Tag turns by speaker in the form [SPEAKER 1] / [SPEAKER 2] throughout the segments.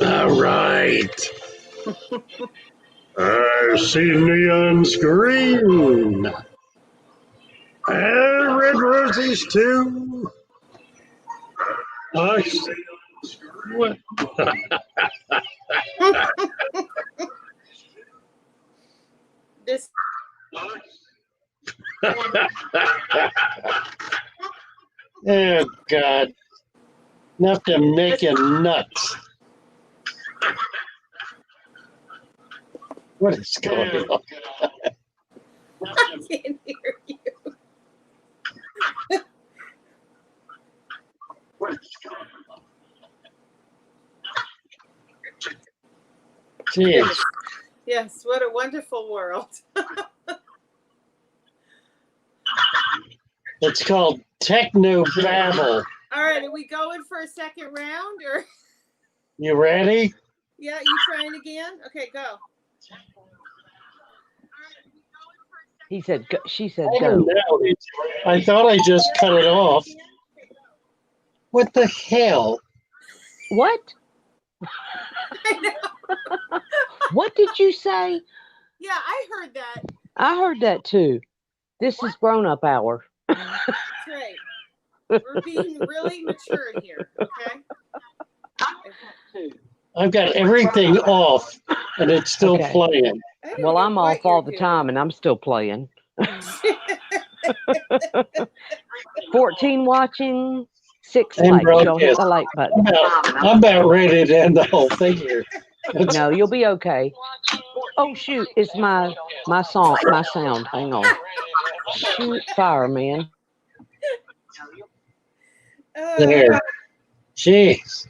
[SPEAKER 1] All right. I see neons green. And red roses too. I see what?
[SPEAKER 2] This.
[SPEAKER 1] Oh, God. Enough to make you nuts. What is going on?
[SPEAKER 2] I can't hear you.
[SPEAKER 1] What is going on? Jeez.
[SPEAKER 2] Yes, what a wonderful world.
[SPEAKER 1] It's called techno babble.
[SPEAKER 2] All right, are we going for a second round or?
[SPEAKER 1] You ready?
[SPEAKER 2] Yeah, you trying again? Okay, go.
[SPEAKER 3] He said, go, she said,
[SPEAKER 1] I don't
[SPEAKER 3] go.
[SPEAKER 1] know. I thought I just cut it off. What the hell?
[SPEAKER 3] What?
[SPEAKER 2] I know.
[SPEAKER 3] What did you say?
[SPEAKER 2] Yeah, I heard that.
[SPEAKER 3] I heard that too. This is grown-up hour.
[SPEAKER 2] That's right. We're being really mature here, okay?
[SPEAKER 1] I've got everything off, and it's still
[SPEAKER 3] Okay.
[SPEAKER 1] playing.
[SPEAKER 3] Well, I'm off all the time, and I'm still playing. 14 watching, 6
[SPEAKER 1] And
[SPEAKER 3] likes. Y'all hit
[SPEAKER 1] broadcast.
[SPEAKER 3] the like button.
[SPEAKER 1] I'm about ready to end the whole thing here.
[SPEAKER 3] No, you'll be okay. Oh shoot, it's my song, my sound. Hang on. Shoot, fireman.
[SPEAKER 1] There. Jeez.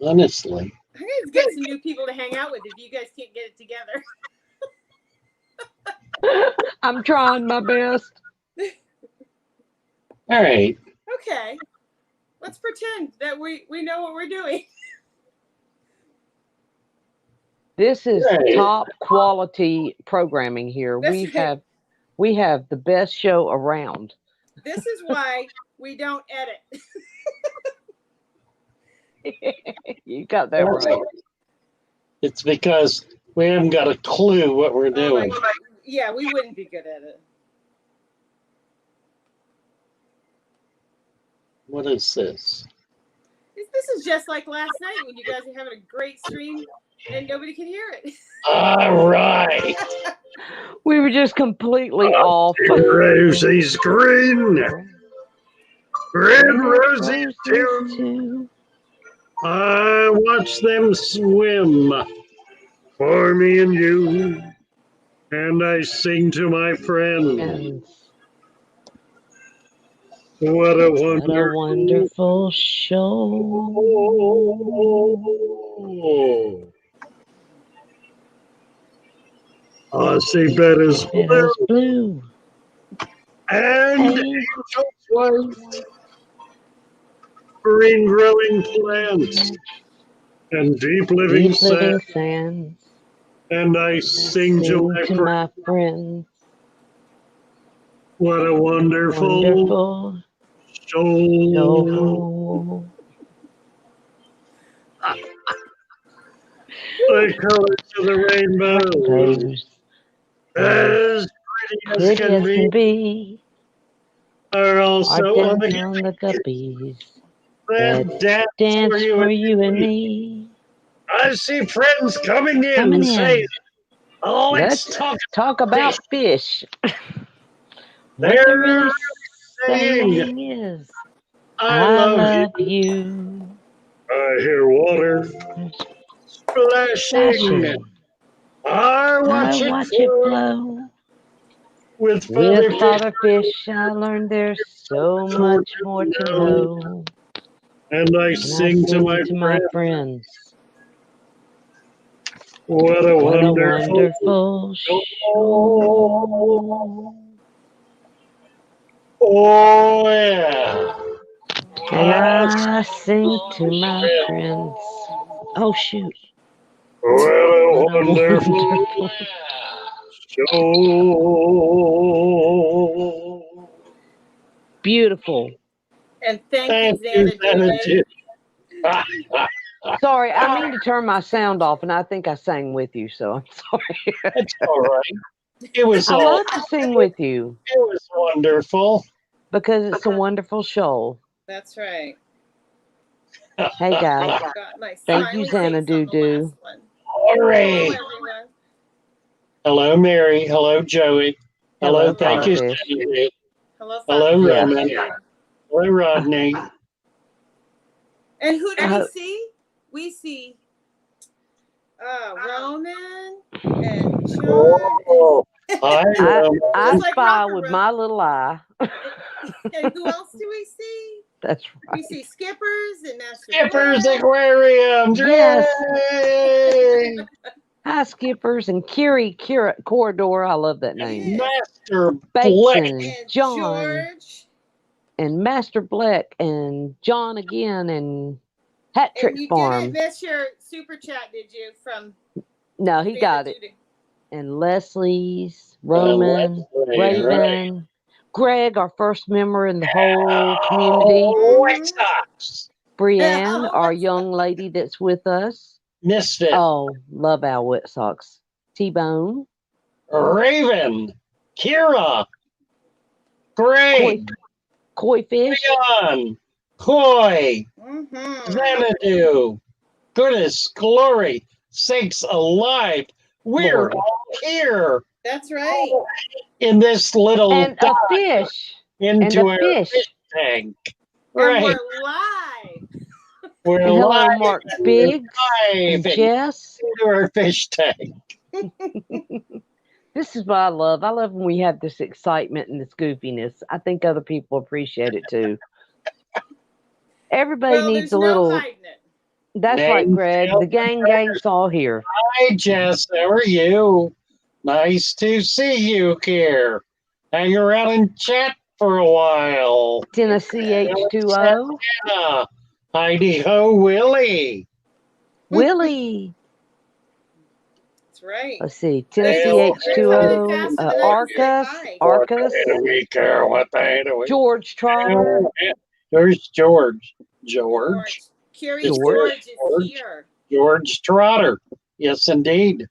[SPEAKER 1] Honestly.
[SPEAKER 2] I gotta get some new people to hang out with if you guys can't get it together.
[SPEAKER 3] I'm trying my best.
[SPEAKER 1] All right.
[SPEAKER 2] Okay. Let's pretend that we know what we're doing.
[SPEAKER 3] This is
[SPEAKER 1] Right.
[SPEAKER 3] top quality programming here.
[SPEAKER 2] That's
[SPEAKER 3] We have the best show around.
[SPEAKER 2] This is why we don't edit.
[SPEAKER 3] You got that right.
[SPEAKER 1] It's because we haven't got a clue what we're doing.
[SPEAKER 2] Yeah, we wouldn't be good at it.
[SPEAKER 1] What is this?
[SPEAKER 2] This is just like last night when you guys are having a great stream and nobody can hear it.
[SPEAKER 1] All right.
[SPEAKER 3] We were just completely off.
[SPEAKER 1] Rosie's green. Red roses too. I watch them swim for me and you. And I sing to my friends. What a
[SPEAKER 3] wonderful show.
[SPEAKER 1] I see bed is
[SPEAKER 3] blue.
[SPEAKER 1] And angels white. Green growing plants. And deep living sands. And I sing to my friends. What a wonderful show. The colors of the rainbow. As pretty as can be. Are also on the guppies. That dance for you and me. I see friends coming in. Say, let's
[SPEAKER 3] talk about fish. What
[SPEAKER 1] they're
[SPEAKER 3] they're really
[SPEAKER 1] saying
[SPEAKER 3] is,
[SPEAKER 1] I love you. I hear water splashing. I watch it flow. With father fish, I learned there's so much more to know. And I sing to my friends. What a wonderful show. Oh, yeah.
[SPEAKER 3] And I sing to my friends. Oh, shoot.
[SPEAKER 1] What a wonderful show.
[SPEAKER 3] Beautiful.
[SPEAKER 2] And thank you, Xana.
[SPEAKER 3] Sorry, I mean to turn my sound off, and I think I sang with you, so I'm sorry.
[SPEAKER 1] That's all right. It was
[SPEAKER 3] I
[SPEAKER 1] all.
[SPEAKER 3] love to sing with you
[SPEAKER 1] It was wonderful.
[SPEAKER 3] because it's a wonderful show.
[SPEAKER 2] That's right.
[SPEAKER 3] Hey guys,
[SPEAKER 2] Got my
[SPEAKER 3] thank you,
[SPEAKER 2] smiley face on the
[SPEAKER 3] Xanadu.
[SPEAKER 2] last one.
[SPEAKER 1] Hooray.
[SPEAKER 2] Hello, everyone.
[SPEAKER 1] Hello, Mary. Hello, Joey.
[SPEAKER 3] Hello,
[SPEAKER 1] Thank you,
[SPEAKER 3] Fatherfish.
[SPEAKER 1] Sandy.
[SPEAKER 2] Hello,
[SPEAKER 1] Hello,
[SPEAKER 2] Father.
[SPEAKER 3] Yes.
[SPEAKER 1] Roman. Hello, Rodney.
[SPEAKER 2] And who do
[SPEAKER 3] I
[SPEAKER 2] we
[SPEAKER 3] hope-
[SPEAKER 2] see? We see Roman and John.
[SPEAKER 1] Oh, hi, Roman.
[SPEAKER 3] I
[SPEAKER 2] Just like
[SPEAKER 3] spy
[SPEAKER 2] Rocker
[SPEAKER 3] with
[SPEAKER 2] Room.
[SPEAKER 3] my little eye.
[SPEAKER 2] And who else do we see?
[SPEAKER 3] That's
[SPEAKER 2] We
[SPEAKER 3] right.
[SPEAKER 2] see Skippers and Master
[SPEAKER 1] Skipper's
[SPEAKER 2] Black.
[SPEAKER 1] Aquarium.
[SPEAKER 3] Yes.
[SPEAKER 1] Yay!
[SPEAKER 3] Hi, Skippers and Curie Corridor. I love that name.
[SPEAKER 2] Yes.
[SPEAKER 1] Master
[SPEAKER 3] Bateson
[SPEAKER 1] Black.
[SPEAKER 3] and John
[SPEAKER 2] George.
[SPEAKER 3] and Master Black and John again and Hat
[SPEAKER 2] And
[SPEAKER 3] Trick
[SPEAKER 2] you
[SPEAKER 3] Farm.
[SPEAKER 2] didn't miss your super chat, did you? From
[SPEAKER 3] No, he got it.
[SPEAKER 2] Judy.
[SPEAKER 3] And Leslie's, Roman,
[SPEAKER 1] Leslie,
[SPEAKER 3] Raven, Greg, our first member in the whole community.
[SPEAKER 1] White Sox.
[SPEAKER 3] Brienne,
[SPEAKER 2] Oh,
[SPEAKER 3] our
[SPEAKER 2] White
[SPEAKER 3] young lady that's with us.
[SPEAKER 1] Misfit.
[SPEAKER 3] Oh, love our White Sox. T-Bone,
[SPEAKER 1] Raven. Kira. Greg.
[SPEAKER 3] Koi Fish,
[SPEAKER 1] Leon. Koi.
[SPEAKER 2] Mm-hmm.
[SPEAKER 1] Xanadu. Goodness, glory, sakes alive. We're
[SPEAKER 3] Lord.
[SPEAKER 1] all here
[SPEAKER 2] That's right.
[SPEAKER 1] in this little
[SPEAKER 3] and a
[SPEAKER 1] dock
[SPEAKER 3] fish.
[SPEAKER 1] into
[SPEAKER 3] and a
[SPEAKER 1] our
[SPEAKER 3] fish.
[SPEAKER 1] fish tank.
[SPEAKER 2] And
[SPEAKER 1] Right.
[SPEAKER 2] we're live.
[SPEAKER 1] We're
[SPEAKER 3] And hello,
[SPEAKER 1] live
[SPEAKER 3] Mark Biggs and
[SPEAKER 1] and
[SPEAKER 3] Jess.
[SPEAKER 1] into our fish tank.
[SPEAKER 3] This is what I love. I love when we have this excitement and this goofiness. I think other people appreciate it too. Everybody
[SPEAKER 2] Well,
[SPEAKER 3] needs
[SPEAKER 2] there's
[SPEAKER 3] a little.
[SPEAKER 2] no hiding it.
[SPEAKER 3] That's right,
[SPEAKER 1] Name's
[SPEAKER 3] Greg.
[SPEAKER 1] Jill.
[SPEAKER 3] The gang's all here.
[SPEAKER 1] Hi, Jess. How are you? Nice to see you here. Hang around and chat for a while.
[SPEAKER 3] Tennessee H2O.
[SPEAKER 1] Anna. Heidi Ho Willie.
[SPEAKER 3] Willie.
[SPEAKER 2] That's right.
[SPEAKER 3] Let's see. Tennessee
[SPEAKER 1] They're
[SPEAKER 3] H2O.
[SPEAKER 2] coming fast tonight.
[SPEAKER 3] Arcus.
[SPEAKER 2] Hi.
[SPEAKER 3] Arcus.
[SPEAKER 1] What day do we?
[SPEAKER 3] George Trotter.
[SPEAKER 1] There's George. George.
[SPEAKER 2] Curious
[SPEAKER 3] George.
[SPEAKER 2] George is
[SPEAKER 1] George.
[SPEAKER 2] here.
[SPEAKER 1] George Trotter. Yes, indeed.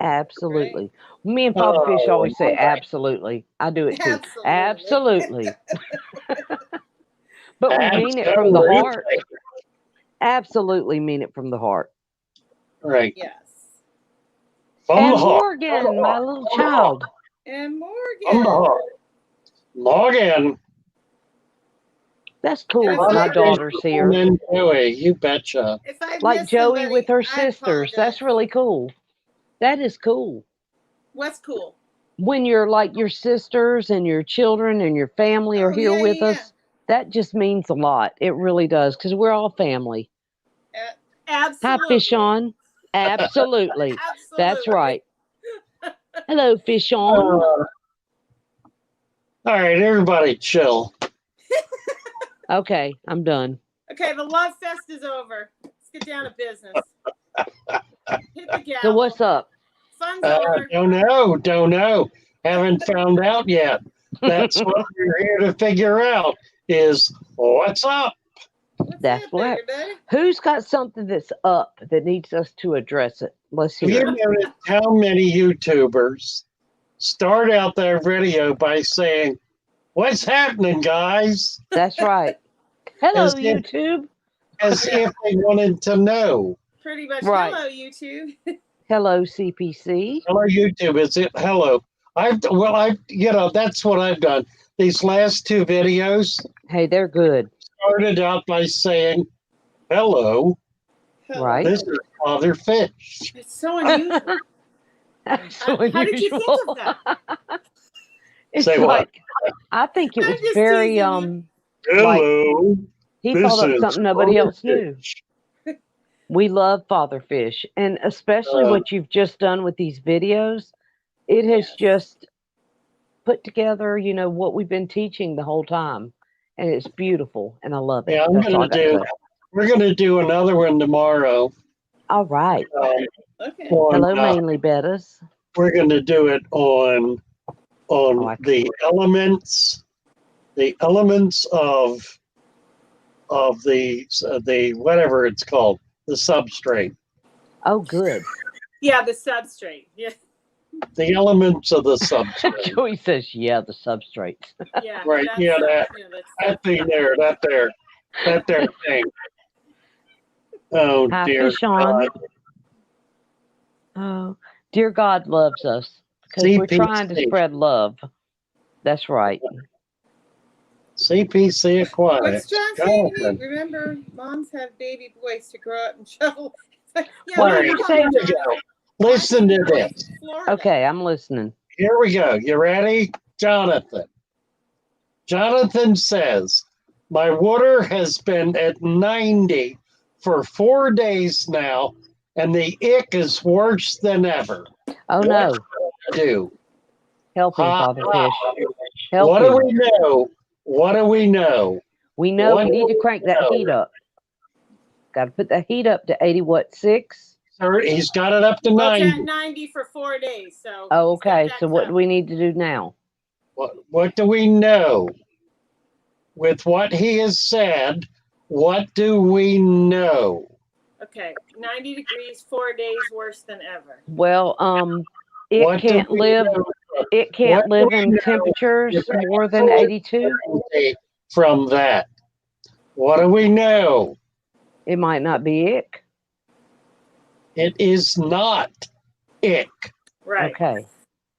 [SPEAKER 3] Absolutely. Me and Fatherfish always say absolutely. I do it too. Absolutely. But we mean it from the heart. Absolutely mean it from the heart.
[SPEAKER 1] Right.
[SPEAKER 2] Yes.
[SPEAKER 1] From
[SPEAKER 3] And
[SPEAKER 1] the heart.
[SPEAKER 3] Morgan, my little child.
[SPEAKER 2] And
[SPEAKER 1] From the
[SPEAKER 2] Morgan.
[SPEAKER 1] heart. Log in.
[SPEAKER 3] That's cool
[SPEAKER 2] And
[SPEAKER 3] that my
[SPEAKER 2] Fatherfish
[SPEAKER 3] daughter's here.
[SPEAKER 1] And Joey, you betcha.
[SPEAKER 2] If I
[SPEAKER 3] Like
[SPEAKER 2] missed
[SPEAKER 3] Joey
[SPEAKER 2] somebody,
[SPEAKER 3] with her
[SPEAKER 2] I
[SPEAKER 3] sisters.
[SPEAKER 2] apologize.
[SPEAKER 3] That's really cool. That is cool.
[SPEAKER 2] What's cool?
[SPEAKER 3] When you're like your sisters and your children and your family are here with us, that just means a lot. It really does, because we're all family.
[SPEAKER 2] Absolutely.
[SPEAKER 3] Hi, Fish On. Absolutely. That's right. Hello, Fish On.
[SPEAKER 1] All right, everybody chill.
[SPEAKER 3] Okay, I'm done.
[SPEAKER 2] Okay, the love fest is over. Let's get down to business. Hit the gavel.
[SPEAKER 3] So what's up?
[SPEAKER 2] Fun's over.
[SPEAKER 1] Don't know. Haven't found out yet. That's what we're here to figure out is what's up.
[SPEAKER 3] That's what. Who's got something that's up that needs us to address it? Let's hear
[SPEAKER 1] You notice how many YouTubers start out their video by saying, "What's happening, guys?"
[SPEAKER 3] That's right. Hello,
[SPEAKER 1] As
[SPEAKER 3] YouTube.
[SPEAKER 1] As if they wanted to know.
[SPEAKER 2] Pretty much.
[SPEAKER 3] Right.
[SPEAKER 2] Hello, YouTube.
[SPEAKER 3] Hello, CPC.
[SPEAKER 1] Hello, YouTube. Is it hello? That's what I've done. These last two videos.
[SPEAKER 3] Hey, they're good.
[SPEAKER 1] Started out by saying, "Hello."
[SPEAKER 3] Right.
[SPEAKER 1] This is Father Fish.
[SPEAKER 2] It's so unusual.
[SPEAKER 3] That's so unusual.
[SPEAKER 2] How did you think of that?
[SPEAKER 3] It's
[SPEAKER 1] Say
[SPEAKER 3] like,
[SPEAKER 1] what?
[SPEAKER 3] I think it
[SPEAKER 2] I'm
[SPEAKER 3] was
[SPEAKER 2] just
[SPEAKER 3] very
[SPEAKER 2] teasing
[SPEAKER 1] Hello.
[SPEAKER 3] he
[SPEAKER 1] This
[SPEAKER 3] thought up
[SPEAKER 1] is
[SPEAKER 3] something nobody
[SPEAKER 1] Father
[SPEAKER 3] else knew.
[SPEAKER 1] Fish.
[SPEAKER 3] We love Father Fish, and especially what you've just done with these videos. It has just put together, what we've been teaching the whole time, and it's beautiful, and I love it.
[SPEAKER 1] Yeah, we're going to do another one tomorrow.
[SPEAKER 3] All right.
[SPEAKER 2] Okay.
[SPEAKER 3] Hello, mainly bettas.
[SPEAKER 1] We're going to do it on the elements of
[SPEAKER 4] of the whatever it's called, the substrate.
[SPEAKER 3] Oh, good.
[SPEAKER 2] Yeah, the substrate. Yeah.
[SPEAKER 4] The elements of the substrate.
[SPEAKER 3] Joey says, "Yeah, the substrate."
[SPEAKER 2] Yeah.
[SPEAKER 4] Right. Yeah, that thing there, that there thing. Oh
[SPEAKER 3] Hi,
[SPEAKER 4] dear
[SPEAKER 3] fish on.
[SPEAKER 4] God.
[SPEAKER 3] Oh, dear God loves us because we're trying to
[SPEAKER 4] CPC.
[SPEAKER 3] spread love. That's right.
[SPEAKER 4] CPC Aquatics.
[SPEAKER 2] What's John saying to me? Remember, moms have baby boys to grow up and shovel. Yeah,
[SPEAKER 3] What are you saying?
[SPEAKER 4] Listen to this.
[SPEAKER 3] Okay, I'm listening.
[SPEAKER 4] Here we go. You ready? Jonathan. Jonathan says, my water has been at 90 for 4 days now, and the ick is worse than ever.
[SPEAKER 3] Oh,
[SPEAKER 4] what
[SPEAKER 3] no.
[SPEAKER 4] should I do?
[SPEAKER 3] Help him, Father Fish. Help
[SPEAKER 4] what
[SPEAKER 3] him.
[SPEAKER 4] do we know? What do we know?
[SPEAKER 3] We know
[SPEAKER 4] What
[SPEAKER 3] we need to crank that heat up. Got to put that heat up to 80, what, 6?
[SPEAKER 4] Sir, he's got it up to
[SPEAKER 2] Well,
[SPEAKER 4] 90.
[SPEAKER 2] it's at 90 for 4 days. So.
[SPEAKER 3] Oh, okay. So what do we need to do now?
[SPEAKER 4] What do we know? With what he has said, what do we know?
[SPEAKER 2] Okay, 90 degrees, 4 days, worse than ever.
[SPEAKER 3] Well, it can't live. It can't live in temperatures more than 82.
[SPEAKER 4] From that, what do we know?
[SPEAKER 3] It might not be ick.
[SPEAKER 4] It is not ick.
[SPEAKER 2] Right.
[SPEAKER 3] Okay.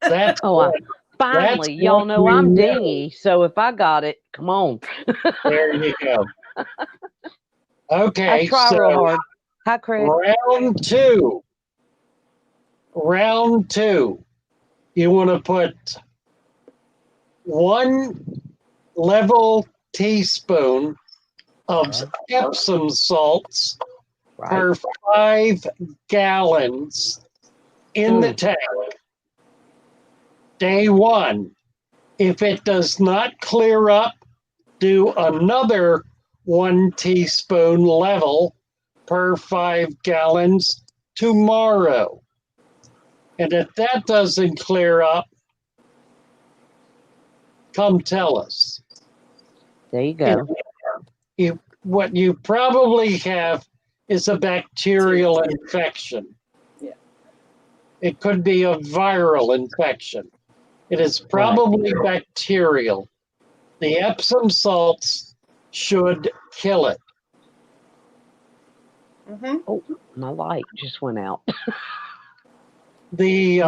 [SPEAKER 4] That's
[SPEAKER 3] finally, y'all know I'm dingy, so if I got it, come on.
[SPEAKER 4] There you go. Okay,
[SPEAKER 3] I try real hard. Hi, Craig.
[SPEAKER 4] Round two. You want to put 1 level teaspoon of Epsom salts per 5 gallons in the tank. Day 1. If it does not clear up, do another 1 teaspoon level per 5 gallons tomorrow. And if that doesn't clear up, come tell us.
[SPEAKER 3] There you go.
[SPEAKER 4] What you probably have is a bacterial infection. Yeah. It could be a viral infection. It is probably bacterial. The Epsom salts should kill it.
[SPEAKER 2] Mm-hmm.
[SPEAKER 3] Oh, my light just went out.
[SPEAKER 4] The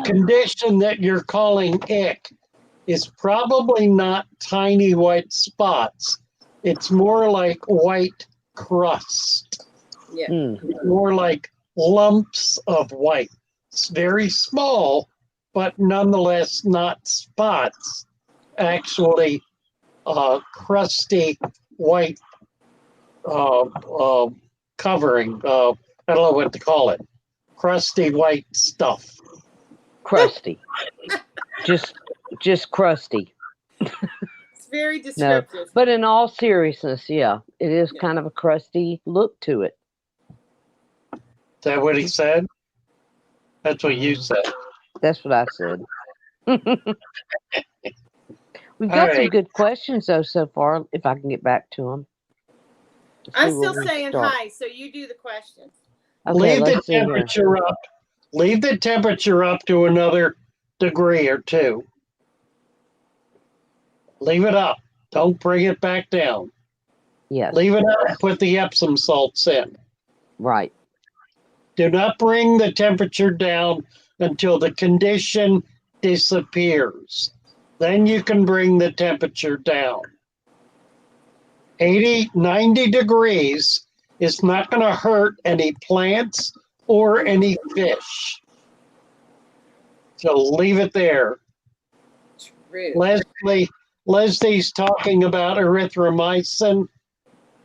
[SPEAKER 4] condition that you're calling ick is probably not tiny white spots. It's more like white crust.
[SPEAKER 2] Yeah.
[SPEAKER 4] It's more like lumps of white. It's very small, but nonetheless not spots. Actually, crusty white covering. I don't know what to call it. Crusty white stuff.
[SPEAKER 3] Crusty. just crusty.
[SPEAKER 2] It's very descriptive.
[SPEAKER 3] No, but in all seriousness, yeah, it is kind of a crusty look to it.
[SPEAKER 4] Is that what he said? That's what you said.
[SPEAKER 3] That's what I said. We've got some good questions, though, so far, if I can get back to them.
[SPEAKER 2] I'm still saying hi, so you do the questions.
[SPEAKER 3] Okay,
[SPEAKER 4] leave the temperature up. Leave the temperature up to another degree or 2. Leave it up. Don't bring it back down.
[SPEAKER 3] Yes.
[SPEAKER 4] Leave it up. Put the Epsom salts in.
[SPEAKER 3] Right.
[SPEAKER 4] Do not bring the temperature down until the condition disappears. Then you can bring the temperature down. 80, 90 degrees is not going to hurt any plants or any fish. So leave it there.
[SPEAKER 2] True.
[SPEAKER 4] Leslie's talking about erythromycin.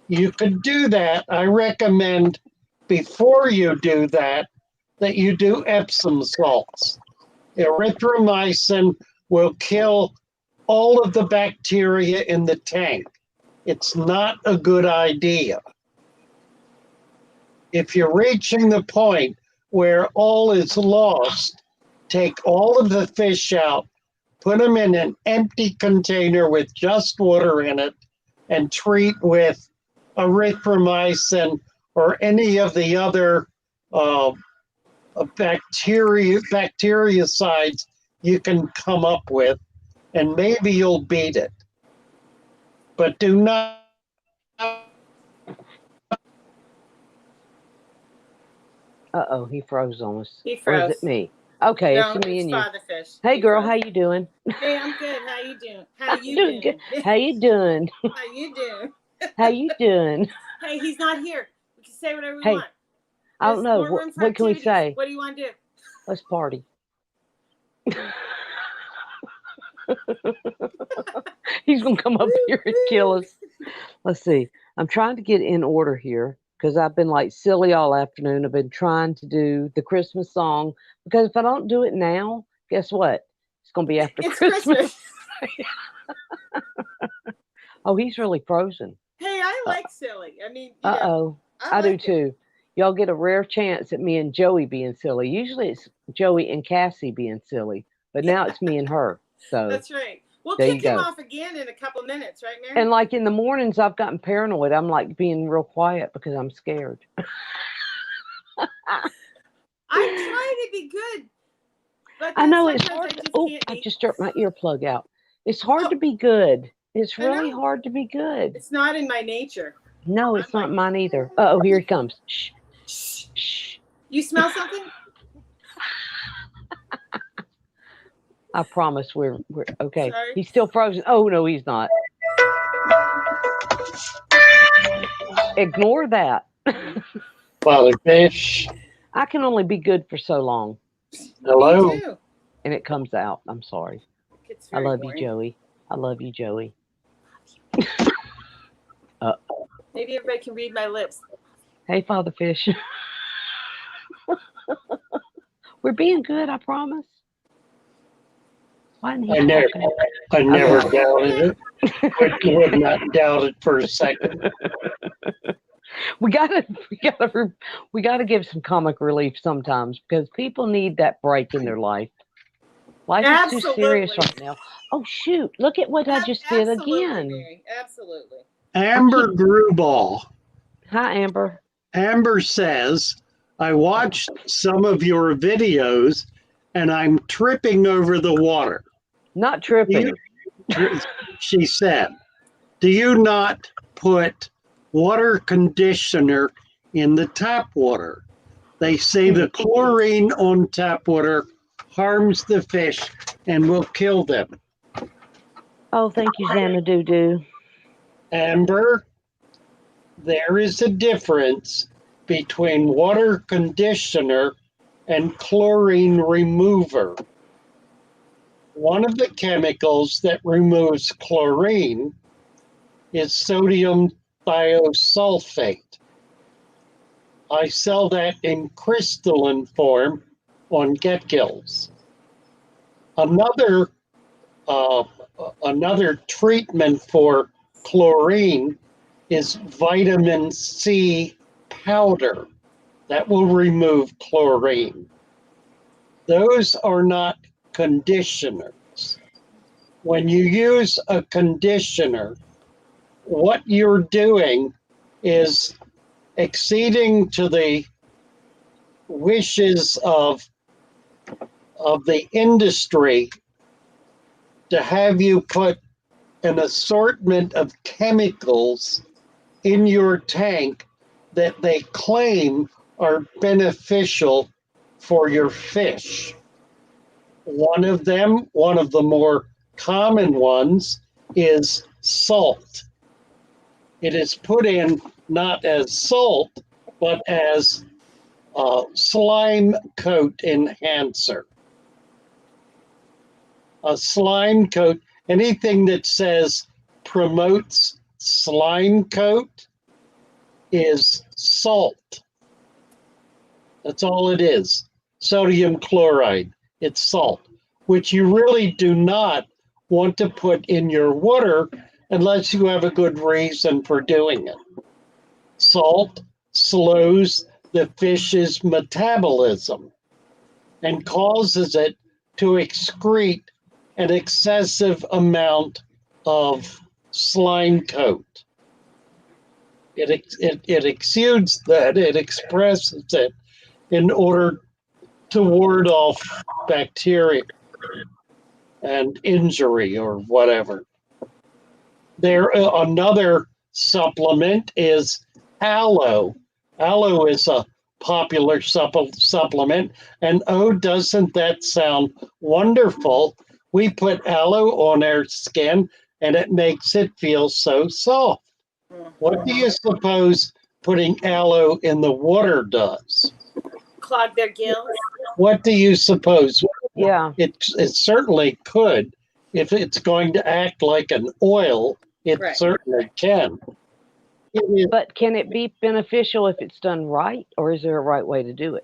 [SPEAKER 4] You could do that. I recommend before you do that you do Epsom salts. Erythromycin will kill all of the bacteria in the tank. It's not a good idea. If you're reaching the point where all is lost, take all of the fish out, put them in an empty container with just water in it, and treat with erythromycin or any of the other bactericides you can come up with, and maybe you'll beat it. But do not.
[SPEAKER 3] Uh-oh, he froze on us.
[SPEAKER 2] He
[SPEAKER 3] Or is
[SPEAKER 2] froze.
[SPEAKER 3] it me? Okay,
[SPEAKER 2] No,
[SPEAKER 3] it's me
[SPEAKER 2] it's
[SPEAKER 3] and you.
[SPEAKER 2] Father Fish.
[SPEAKER 3] Hey,
[SPEAKER 2] He
[SPEAKER 3] girl,
[SPEAKER 2] froze.
[SPEAKER 3] how you doing?
[SPEAKER 2] Hey, I'm good. How you doing? How you
[SPEAKER 3] Doing
[SPEAKER 2] doing?
[SPEAKER 3] good. How you doing?
[SPEAKER 2] How you doing?
[SPEAKER 3] How you doing?
[SPEAKER 2] Hey, he's not here. We can say whatever we
[SPEAKER 3] Hey,
[SPEAKER 2] want.
[SPEAKER 3] I don't know.
[SPEAKER 2] More room for
[SPEAKER 3] What can we
[SPEAKER 2] activities.
[SPEAKER 3] say?
[SPEAKER 2] What do you want to do?
[SPEAKER 3] Let's party. He's going to come up here and kill us. Let's see. I'm trying to get in order here because I've been like silly all afternoon. I've been trying to do the Christmas song because if I don't do it now, guess what? It's going to be after
[SPEAKER 2] It's
[SPEAKER 3] Christmas. Oh, he's really frozen.
[SPEAKER 2] Hey, I like silly. I mean, you
[SPEAKER 3] Uh-oh.
[SPEAKER 2] know,
[SPEAKER 3] I do
[SPEAKER 2] like
[SPEAKER 3] too. Y'all get a rare chance at me and Joey being silly. Usually it's Joey and Cassie being silly, but now it's me and her. So
[SPEAKER 2] that's right. We'll
[SPEAKER 3] there
[SPEAKER 2] kick
[SPEAKER 3] you
[SPEAKER 2] him
[SPEAKER 3] go.
[SPEAKER 2] off again in a couple minutes, right, Mary?
[SPEAKER 3] And like in the mornings, I've gotten paranoid. I'm like being real quiet because I'm scared.
[SPEAKER 2] I try to be good, but
[SPEAKER 3] I know it's
[SPEAKER 2] sometimes
[SPEAKER 3] hard.
[SPEAKER 2] I just
[SPEAKER 3] Oh,
[SPEAKER 2] can't
[SPEAKER 3] I
[SPEAKER 2] be.
[SPEAKER 3] just jerked my earplug out. It's hard to be good. It's
[SPEAKER 2] I
[SPEAKER 3] really
[SPEAKER 2] know.
[SPEAKER 3] hard to be good.
[SPEAKER 2] It's not in my nature.
[SPEAKER 3] No, it's not mine either. Uh-oh, here he comes. Shh.
[SPEAKER 2] Shh.
[SPEAKER 3] Shh.
[SPEAKER 2] You smell something?
[SPEAKER 3] I promise we're okay.
[SPEAKER 2] Sorry.
[SPEAKER 3] He's still frozen. Oh no, he's not. Ignore that.
[SPEAKER 4] Father Fish.
[SPEAKER 3] I can only be good for so long.
[SPEAKER 4] Hello.
[SPEAKER 2] Me too.
[SPEAKER 3] And it comes out. I'm sorry.
[SPEAKER 2] It's
[SPEAKER 3] I
[SPEAKER 2] very
[SPEAKER 3] love
[SPEAKER 2] boring.
[SPEAKER 3] you, Joey. I love you, Joey.
[SPEAKER 2] Maybe everybody can read my lips.
[SPEAKER 3] Hey, Father Fish. We're being good, I promise. Why didn't he
[SPEAKER 4] I never doubted it. Would not doubt it for a second.
[SPEAKER 3] We gotta give some comic relief sometimes because people need that break in their life. Life is too serious right now. Oh shoot! Look at what I just did again.
[SPEAKER 2] Mary. Absolutely.
[SPEAKER 4] Amber Gruball.
[SPEAKER 3] Hi, Amber.
[SPEAKER 4] Amber says, I watched some of your videos and I'm tripping over the water.
[SPEAKER 3] Not tripping.
[SPEAKER 4] She said, do you not put water conditioner in the tap water? They say the chlorine on tap water harms the fish and will kill them.
[SPEAKER 3] Oh, thank you, Xanadu.
[SPEAKER 4] Amber, there is a difference between water conditioner and chlorine remover. One of the chemicals that removes chlorine is sodium thiosulfate. I sell that in crystalline form on Get Gills. Another treatment for chlorine is vitamin C powder that will remove chlorine. Those are not conditioners. When you use a conditioner, what you're doing is acceding to the wishes of the industry to have you put an assortment of chemicals in your tank that they claim are beneficial for your fish. One of the more common ones is salt. It is put in not as salt, but as slime coat enhancer. A slime coat, anything that says promotes slime coat is salt. That's all it is. Sodium chloride. It's salt, which you really do not want to put in your water unless you have a good reason for doing it. Salt slows the fish's metabolism and causes it to excrete an excessive amount of slime coat. It exudes that, it expresses it in order to ward off bacteria and injury or whatever. Another supplement is aloe. Aloe is a popular supplement, and oh, doesn't that sound wonderful? We put aloe on our skin, and it makes it feel so soft. What do you suppose putting aloe in the water does?
[SPEAKER 2] Clog their gills.
[SPEAKER 4] What do you suppose?
[SPEAKER 3] Yeah.
[SPEAKER 4] It certainly could. If it's going to act like an oil, it
[SPEAKER 2] Right.
[SPEAKER 4] certainly can.
[SPEAKER 3] But can it be beneficial if it's done right, or is there a right way to do it?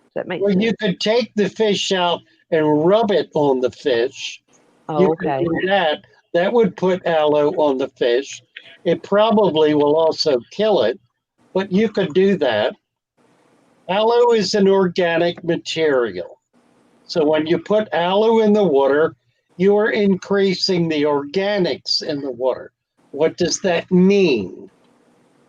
[SPEAKER 3] Does that make
[SPEAKER 4] Well,
[SPEAKER 3] sense?
[SPEAKER 4] you could take the fish out and rub it on the fish.
[SPEAKER 3] Oh,
[SPEAKER 4] You
[SPEAKER 3] okay.
[SPEAKER 4] could do that. That would put aloe on the fish. It probably will also kill it, but you could do that. Aloe is an organic material. So when you put aloe in the water, you are increasing the organics in the water. What does that mean?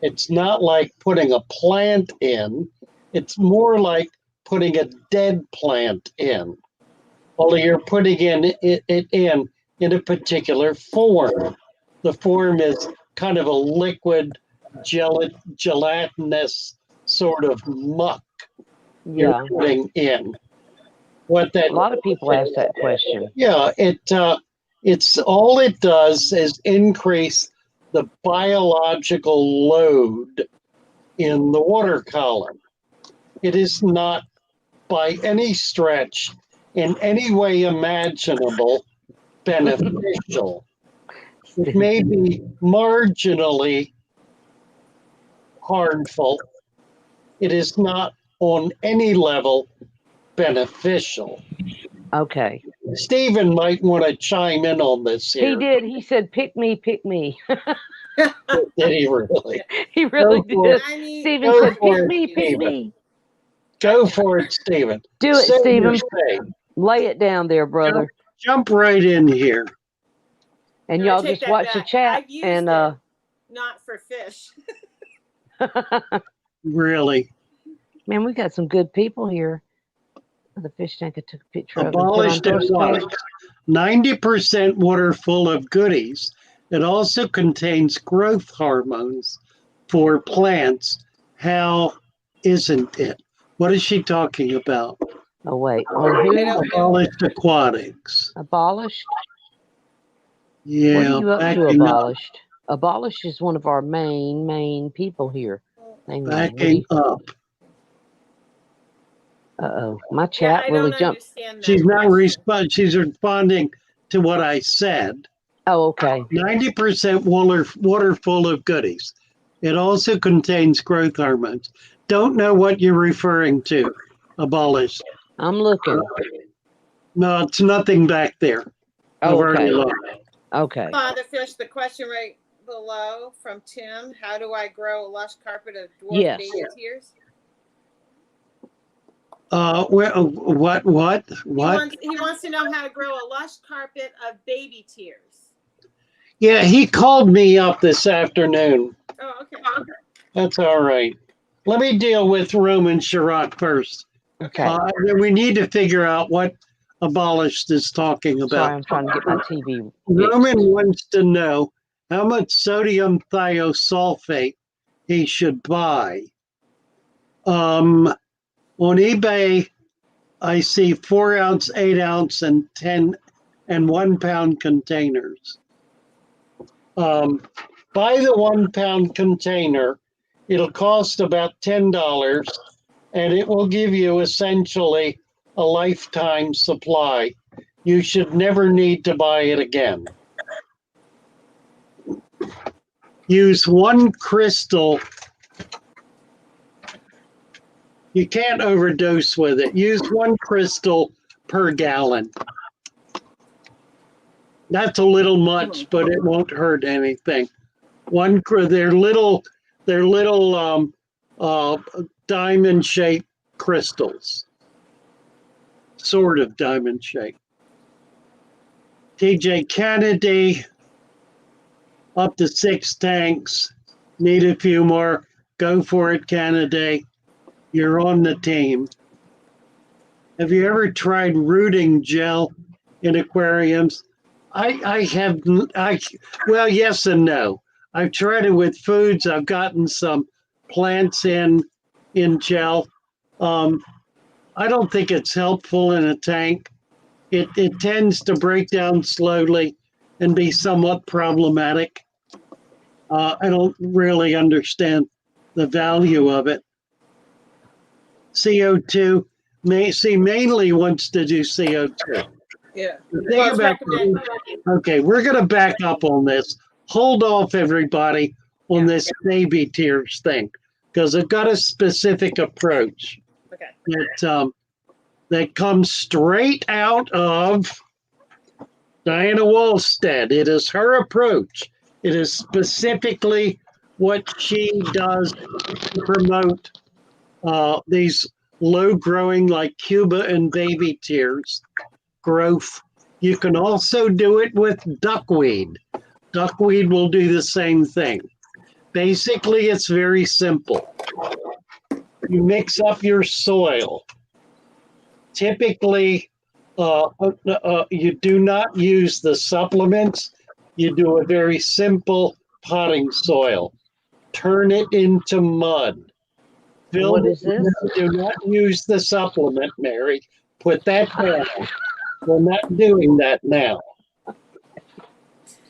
[SPEAKER 4] It's not like putting a plant in. It's more like putting a dead plant in. Only you're putting it in a particular form. The form is kind of a liquid, gelatinous sort of muck
[SPEAKER 3] Yeah.
[SPEAKER 4] you're putting in. What that
[SPEAKER 3] A lot of people ask that question.
[SPEAKER 4] Yeah, it's all it does is increase the biological load in the water column. It is not by any stretch in any way imaginable beneficial. It may be marginally harmful. It is not on any level beneficial.
[SPEAKER 3] Okay.
[SPEAKER 4] Stephen might want to chime in on this here.
[SPEAKER 3] He did. He said, "Pick me, pick me."
[SPEAKER 4] Did he really?
[SPEAKER 3] He really
[SPEAKER 4] Go for
[SPEAKER 3] did.
[SPEAKER 4] it.
[SPEAKER 2] I mean,
[SPEAKER 3] Stephen
[SPEAKER 4] Go
[SPEAKER 3] said,
[SPEAKER 4] for
[SPEAKER 3] "Pick
[SPEAKER 4] it,
[SPEAKER 3] me, pick
[SPEAKER 4] Stephen.
[SPEAKER 3] me."
[SPEAKER 4] Go for it, Stephen.
[SPEAKER 3] Do it,
[SPEAKER 4] Say your
[SPEAKER 3] Stephen.
[SPEAKER 4] say.
[SPEAKER 3] Lay it down there, brother.
[SPEAKER 4] Jump right in here.
[SPEAKER 3] And
[SPEAKER 2] No, I
[SPEAKER 3] y'all
[SPEAKER 2] take
[SPEAKER 3] just
[SPEAKER 2] that
[SPEAKER 3] watch the
[SPEAKER 2] back.
[SPEAKER 3] chat
[SPEAKER 2] I've used
[SPEAKER 3] and
[SPEAKER 2] it, not for fish.
[SPEAKER 4] Really.
[SPEAKER 3] man, we got some good people here. The fish tank I took a picture of and put on
[SPEAKER 4] Abolished
[SPEAKER 3] Doris' page.
[SPEAKER 4] aquatics. 90% water full of goodies. It also contains growth hormones for plants. How isn't it? What is she talking about?
[SPEAKER 3] Oh wait, on who?
[SPEAKER 2] I don't know.
[SPEAKER 4] Abolished aquatics.
[SPEAKER 3] Abolished?
[SPEAKER 4] Yeah.
[SPEAKER 3] What are you up to,
[SPEAKER 4] backing up.
[SPEAKER 3] Abolished? Abolished is one of our main people here. Hang on.
[SPEAKER 4] Backing up.
[SPEAKER 3] Uh-oh. My
[SPEAKER 2] Yeah,
[SPEAKER 3] chat
[SPEAKER 2] I
[SPEAKER 3] really
[SPEAKER 2] don't
[SPEAKER 3] jumped.
[SPEAKER 2] understand that.
[SPEAKER 4] She's not
[SPEAKER 2] question.
[SPEAKER 4] responding. She's responding to what I said.
[SPEAKER 3] Oh, okay.
[SPEAKER 4] 90% water full of goodies. It also contains growth hormones. Don't know what you're referring to. Abolished.
[SPEAKER 3] I'm looking.
[SPEAKER 4] No, it's nothing back there. I've
[SPEAKER 3] Oh,
[SPEAKER 4] already
[SPEAKER 3] okay.
[SPEAKER 4] looked.
[SPEAKER 3] Okay.
[SPEAKER 2] Father Fish, the question right below from Tim: how do I grow a lush carpet of dwarf
[SPEAKER 3] Yes.
[SPEAKER 2] baby tears?
[SPEAKER 4] What?
[SPEAKER 2] He wants to know how to grow a lush carpet of baby tears.
[SPEAKER 4] Yeah, he called me up this afternoon.
[SPEAKER 2] Oh, okay.
[SPEAKER 4] That's all right. Let me deal with Roman Sherrod first.
[SPEAKER 3] Okay.
[SPEAKER 4] We need to figure out what Abolished is talking about.
[SPEAKER 3] Sorry, I'm trying to get my TV fixed.
[SPEAKER 4] Roman wants to know how much sodium thiosulfate he should buy. On eBay, I see 4 ounce, 8 ounce, and 10 and 1 pound containers. Buy the 1 pound container. It'll cost about $10, and it will give you essentially a lifetime supply. You should never need to buy it again. Use 1 crystal. You can't overdose with it. Use 1 crystal per gallon. That's a little much, but it won't hurt anything. They're little diamond-shaped crystals, sort of diamond-shaped. TJ Kennedy, up to 6 tanks. Need a few more. Go for it, Canada. You're on the team. Have you ever tried rooting gel in aquariums? I have. Well, yes and no. I've tried it with foods. I've gotten some plants in gel. I don't think it's helpful in a tank. It tends to break down slowly and be somewhat problematic. I don't really understand the value of it. CO2, mainly wants to do CO2.
[SPEAKER 2] Yeah.
[SPEAKER 4] The thing about, okay, we're going to back up on this. Hold off, everybody, on this baby tears thing, because I've got a specific approach that comes straight out of Diana Wallstead. It is her approach. It is specifically what she does to promote these low growing like Cuba and baby tears growth. You can also do it with duckweed. Duckweed will do the same thing. Basically, it's very simple. You mix up your soil. Typically, you do not use the supplements. You do a very simple potting soil. Turn it into mud.
[SPEAKER 3] What is this?
[SPEAKER 4] Do not use the supplement, Mary. Put that down. We're not doing that now.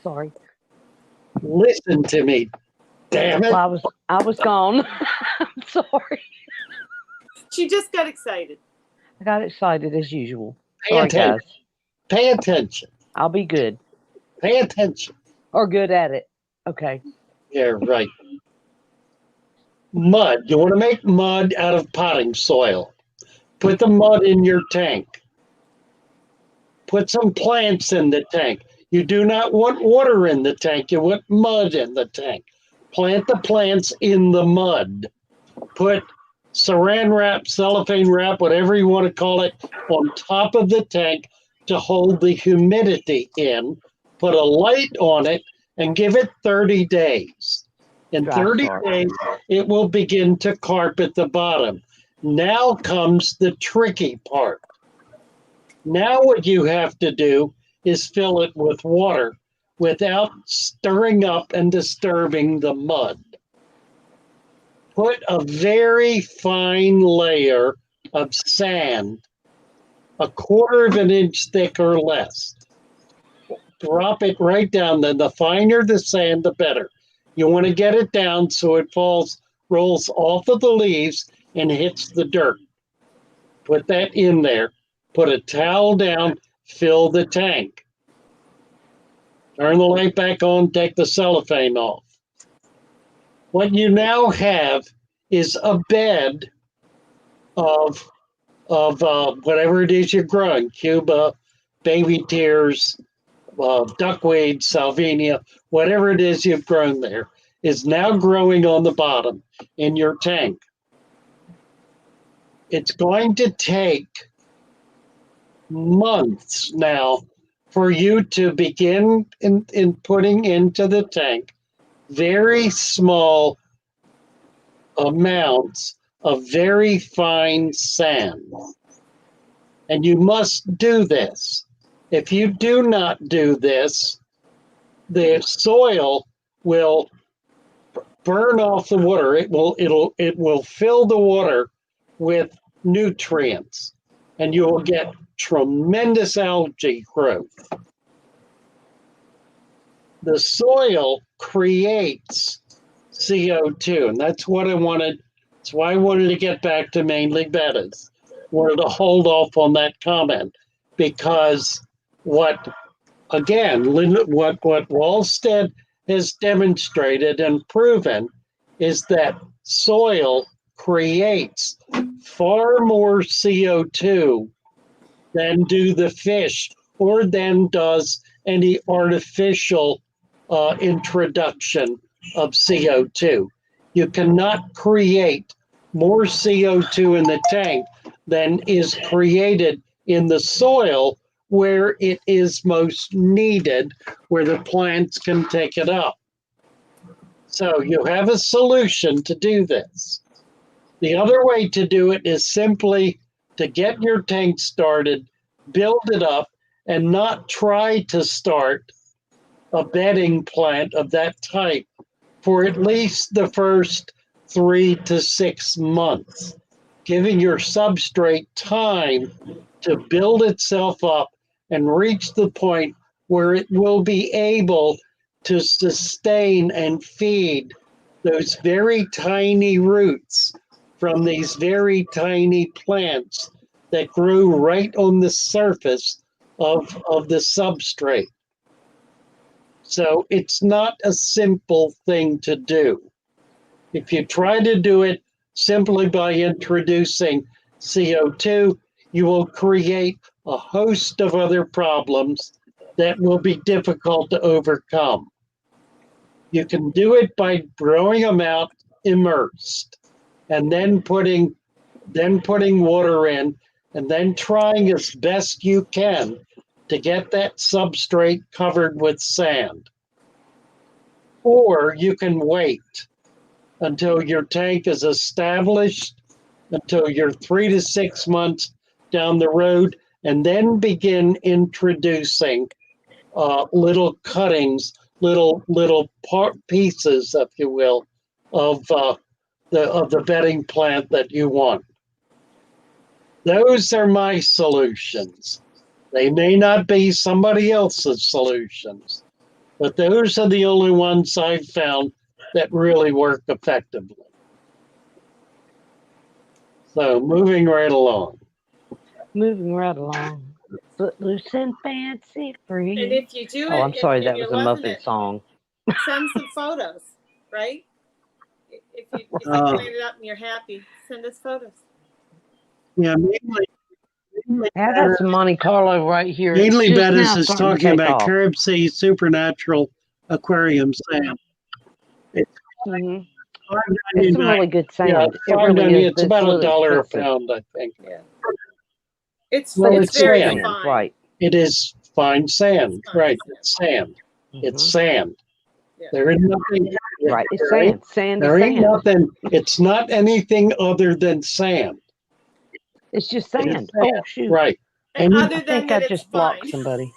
[SPEAKER 3] Sorry.
[SPEAKER 4] Listen to me. Damn it.
[SPEAKER 3] Well, I was gone. I'm sorry.
[SPEAKER 2] She just got excited.
[SPEAKER 3] I got excited as usual.
[SPEAKER 4] Pay
[SPEAKER 3] Sorry,
[SPEAKER 4] attention.
[SPEAKER 3] guys.
[SPEAKER 4] Pay attention.
[SPEAKER 3] I'll be good.
[SPEAKER 4] Pay attention.
[SPEAKER 3] Or good at it. Okay.
[SPEAKER 4] Yeah, right. Mud. You want to make mud out of potting soil. Put the mud in your tank. Put some plants in the tank. You do not want water in the tank. You want mud in the tank. Plant the plants in the mud. Put saran wrap, cellophane wrap, whatever you want to call it, on top of the tank to hold the humidity in. Put a light on it and give it 30 days. In 30 days, it will begin to carpet the bottom. Now comes the tricky part. Now what you have to do is fill it with water without stirring up and disturbing the mud. Put a very fine layer of sand, a quarter of an inch thick or less. Drop it right down. Then the finer the sand, the better. You want to get it down so it rolls off of the leaves and hits the dirt. Put that in there. Put a towel down, fill the tank. Turn the light back on, take the cellophane off. What you now have is a bed of whatever it is you're growing, Cuba, baby tears, duckweed, salvinia, whatever it is you've grown there, is now growing on the bottom in your tank. It's going to take months now for you to begin in putting into the tank very small amounts of very fine sand. And you must do this. If you do not do this, the soil will burn off the water. It will fill the water with nutrients, and you will get tremendous algae growth. The soil creates CO2, and that's what I wanted. That's why I wanted to get back to mainly bettas. Wanted to hold off on that comment because what Wallstead has demonstrated and proven is that soil creates far more CO2 than do the fish or than does any artificial introduction of CO2. You cannot create more CO2 in the tank than is created in the soil where it is most needed, where the plants can take it up. So you have a solution to do this. The other way to do it is simply to get your tank started, build it up, and not try to start a bedding plant of that type for at least the first 3 to 6 months, giving your substrate time to build itself up and reach the point where it will be able to sustain and feed those very tiny roots from these very tiny plants that grew right on the surface of the substrate. So it's not a simple thing to do. If you try to do it simply by introducing CO2, you will create a host of other problems that will be difficult to overcome. You can do it by growing them out immersed and then putting water in and then trying as best you can to get that substrate covered with sand. Or you can wait until your tank is established, until you're 3 to 6 months down the road, and then begin introducing little cuttings, little pieces, if you will, of the bedding plant that you want. Those are my solutions. They may not be somebody else's solutions, but those are the only ones I've found that really work effectively. So moving right along.
[SPEAKER 3] Moving right along. Footloose and fancy free.
[SPEAKER 2] And if you do it,
[SPEAKER 3] Oh, I'm sorry,
[SPEAKER 2] and
[SPEAKER 3] that was a
[SPEAKER 2] loving
[SPEAKER 3] Muppet
[SPEAKER 2] it,
[SPEAKER 3] song.
[SPEAKER 2] send some photos, right? If you clean it up and you're happy, send us photos.
[SPEAKER 4] Yeah, mainly
[SPEAKER 3] I got some Monte Carlo right here.
[SPEAKER 4] mainly
[SPEAKER 3] It's just
[SPEAKER 4] Bettis
[SPEAKER 3] now
[SPEAKER 4] is
[SPEAKER 3] starting to
[SPEAKER 4] talking
[SPEAKER 3] take
[SPEAKER 4] about
[SPEAKER 3] off.
[SPEAKER 4] Carib Sea Supernatural Aquarium sand.
[SPEAKER 3] Mhm. It's some really good sand.
[SPEAKER 4] Yeah,
[SPEAKER 3] It really is.
[SPEAKER 4] it's about
[SPEAKER 3] really
[SPEAKER 4] $1 a
[SPEAKER 3] expensive.
[SPEAKER 4] pound, I think.
[SPEAKER 2] Yeah. It's
[SPEAKER 4] It's
[SPEAKER 2] very
[SPEAKER 4] sand.
[SPEAKER 2] fine.
[SPEAKER 3] Right.
[SPEAKER 4] It is fine sand,
[SPEAKER 2] It's fine
[SPEAKER 4] right?
[SPEAKER 2] sand.
[SPEAKER 4] It's sand. It's
[SPEAKER 3] Mhm.
[SPEAKER 4] sand.
[SPEAKER 2] Yeah.
[SPEAKER 4] There is nothing.
[SPEAKER 3] Right. It's
[SPEAKER 4] there ain't-
[SPEAKER 3] sand. Sand
[SPEAKER 4] There
[SPEAKER 3] is
[SPEAKER 4] ain't
[SPEAKER 3] sand.
[SPEAKER 4] nothing. It's not anything other than sand.
[SPEAKER 3] It's just
[SPEAKER 4] It is
[SPEAKER 3] sand.
[SPEAKER 4] sand,
[SPEAKER 3] Oh, shoot.
[SPEAKER 4] right?
[SPEAKER 2] And
[SPEAKER 4] Any-
[SPEAKER 2] other
[SPEAKER 3] I
[SPEAKER 2] than
[SPEAKER 3] think I
[SPEAKER 2] that, it's
[SPEAKER 3] just blocked
[SPEAKER 2] fine.
[SPEAKER 3] somebody.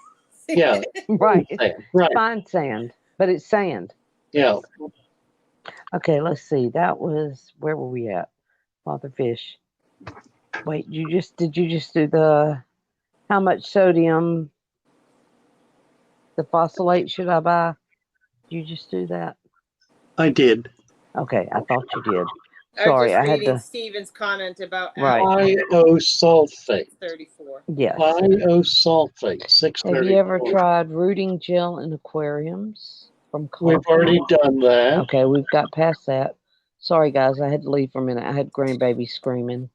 [SPEAKER 4] yeah,
[SPEAKER 3] Right. It's
[SPEAKER 4] sand, right?
[SPEAKER 3] fine sand, but it's sand.
[SPEAKER 4] Yeah.
[SPEAKER 3] Okay, let's see. That was, where were we at? Father Fish. Wait, did you just do the, how much sodium the phosphate should I buy? Did you just do that?
[SPEAKER 4] I did.
[SPEAKER 3] Okay, I thought you did.
[SPEAKER 2] I was
[SPEAKER 3] Sorry,
[SPEAKER 2] just
[SPEAKER 3] I had
[SPEAKER 2] reading
[SPEAKER 3] to.
[SPEAKER 2] Stephen's comment about
[SPEAKER 3] Right.
[SPEAKER 4] Iosulfate.
[SPEAKER 2] 34.
[SPEAKER 3] Yes.
[SPEAKER 4] Iosulfate,
[SPEAKER 3] Have
[SPEAKER 4] 634.
[SPEAKER 3] you ever tried rooting gel in aquariums from
[SPEAKER 4] We've
[SPEAKER 3] coffee?
[SPEAKER 4] already done that.
[SPEAKER 3] Okay, we've got past that. Sorry, guys, I had to leave for a minute. I had grandbaby screaming.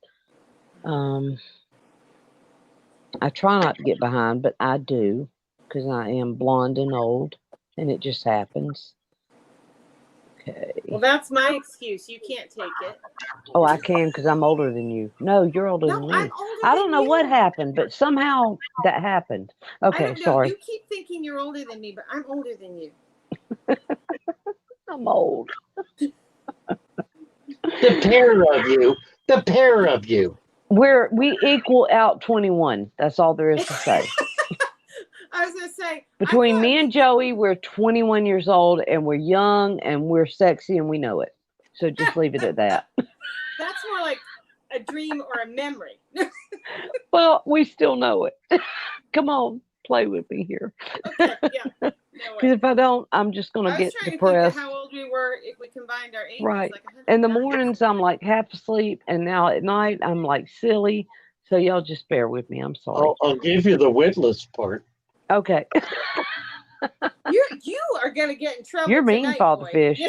[SPEAKER 3] I try not to get behind, but I do because I am blonde and old, and it just happens. Okay.
[SPEAKER 2] Well, that's my excuse. You can't take it.
[SPEAKER 3] Oh, I can because I'm older than you. No, you're older than me.
[SPEAKER 2] I'm older
[SPEAKER 3] I don't
[SPEAKER 2] than
[SPEAKER 3] know what
[SPEAKER 2] you.
[SPEAKER 3] happened, but somehow that happened.
[SPEAKER 2] I
[SPEAKER 3] Okay,
[SPEAKER 2] don't know.
[SPEAKER 3] sorry.
[SPEAKER 2] You keep thinking you're older than me, but I'm older than you.
[SPEAKER 3] I'm old.
[SPEAKER 4] The pair of you.
[SPEAKER 3] We equal out 21. That's all there is to say.
[SPEAKER 2] I was gonna say
[SPEAKER 3] Between me and Joey, we're 21 years old, and we're young, and we're sexy, and we know it. So just leave it at that.
[SPEAKER 2] That's more like a dream or a memory.
[SPEAKER 3] Well, we still know it. Come on, play with me here.
[SPEAKER 2] Okay, yeah. No way.
[SPEAKER 3] Because if I don't, I'm just going
[SPEAKER 2] I
[SPEAKER 3] to
[SPEAKER 2] was
[SPEAKER 3] get
[SPEAKER 2] trying
[SPEAKER 3] depressed.
[SPEAKER 2] to think of how old we were if we combined our ages.
[SPEAKER 3] Right.
[SPEAKER 2] Like
[SPEAKER 3] In the
[SPEAKER 2] 109.
[SPEAKER 3] mornings, I'm like half asleep, and now at night, I'm like silly. So y'all just bear with me. I'm sorry.
[SPEAKER 4] I'll give you the witless part.
[SPEAKER 3] Okay.
[SPEAKER 2] You are gonna get in trouble.
[SPEAKER 3] You're mean,
[SPEAKER 2] tonight,
[SPEAKER 3] Father
[SPEAKER 2] boy.
[SPEAKER 3] Fish.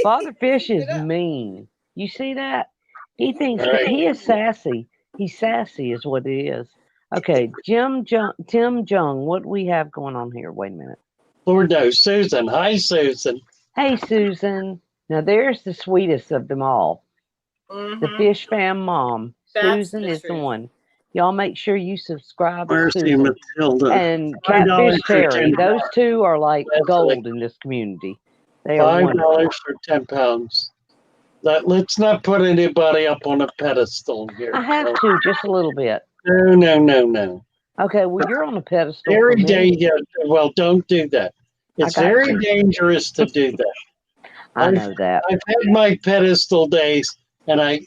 [SPEAKER 3] Father Fish
[SPEAKER 2] Keep
[SPEAKER 3] is
[SPEAKER 2] it up.
[SPEAKER 3] mean. You see that? He thinks
[SPEAKER 4] Right.
[SPEAKER 3] he is sassy. He's sassy is what it is. Okay, Tim Jung, what do we have going on here? Wait a minute.
[SPEAKER 4] Lord knows, Susan. Hi, Susan.
[SPEAKER 3] Hey, Susan. Now, there's the sweetest of them all.
[SPEAKER 2] Mhm.
[SPEAKER 3] The Fish Fam mom.
[SPEAKER 2] That's
[SPEAKER 3] Susan
[SPEAKER 2] the
[SPEAKER 3] is the
[SPEAKER 2] truth.
[SPEAKER 3] one. Y'all make sure you subscribe to
[SPEAKER 4] Mercy
[SPEAKER 3] Susan.
[SPEAKER 4] Matilda.
[SPEAKER 3] And
[SPEAKER 4] $5
[SPEAKER 3] Catfish
[SPEAKER 4] for
[SPEAKER 3] Terry.
[SPEAKER 4] 10.
[SPEAKER 3] Those two are like
[SPEAKER 4] Leslie.
[SPEAKER 3] gold in this community. They are wonderful.
[SPEAKER 4] $5 for 10 pounds. Let's not put anybody up on a pedestal here.
[SPEAKER 3] I have to just a little bit.
[SPEAKER 4] No.
[SPEAKER 3] Okay, well, you're on a pedestal
[SPEAKER 4] Very
[SPEAKER 3] for me.
[SPEAKER 4] dangerous. Well, don't do that. It's very dangerous to do that.
[SPEAKER 3] I know that.
[SPEAKER 4] I've had my pedestal days, and I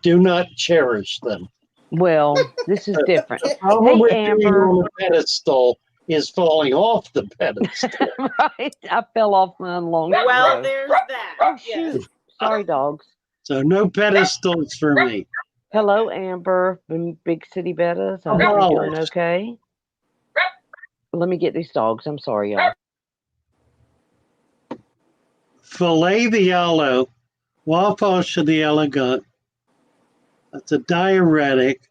[SPEAKER 4] do not cherish them.
[SPEAKER 3] Well, this is different.
[SPEAKER 4] The problem with being
[SPEAKER 3] Amber.
[SPEAKER 4] on a pedestal is falling off the pedestal.
[SPEAKER 3] Right, I fell off mine long ago.
[SPEAKER 2] Well, there's that.
[SPEAKER 3] Oh,
[SPEAKER 2] Yes.
[SPEAKER 3] shoot. Sorry, dogs.
[SPEAKER 4] So no pedestals for me.
[SPEAKER 3] Hello, Amber from Big City Bettas. I hope you're doing okay. Let me get these dogs. I'm sorry, y'all.
[SPEAKER 4] Fillet the yellow, wash the elegant. That's a diuretic,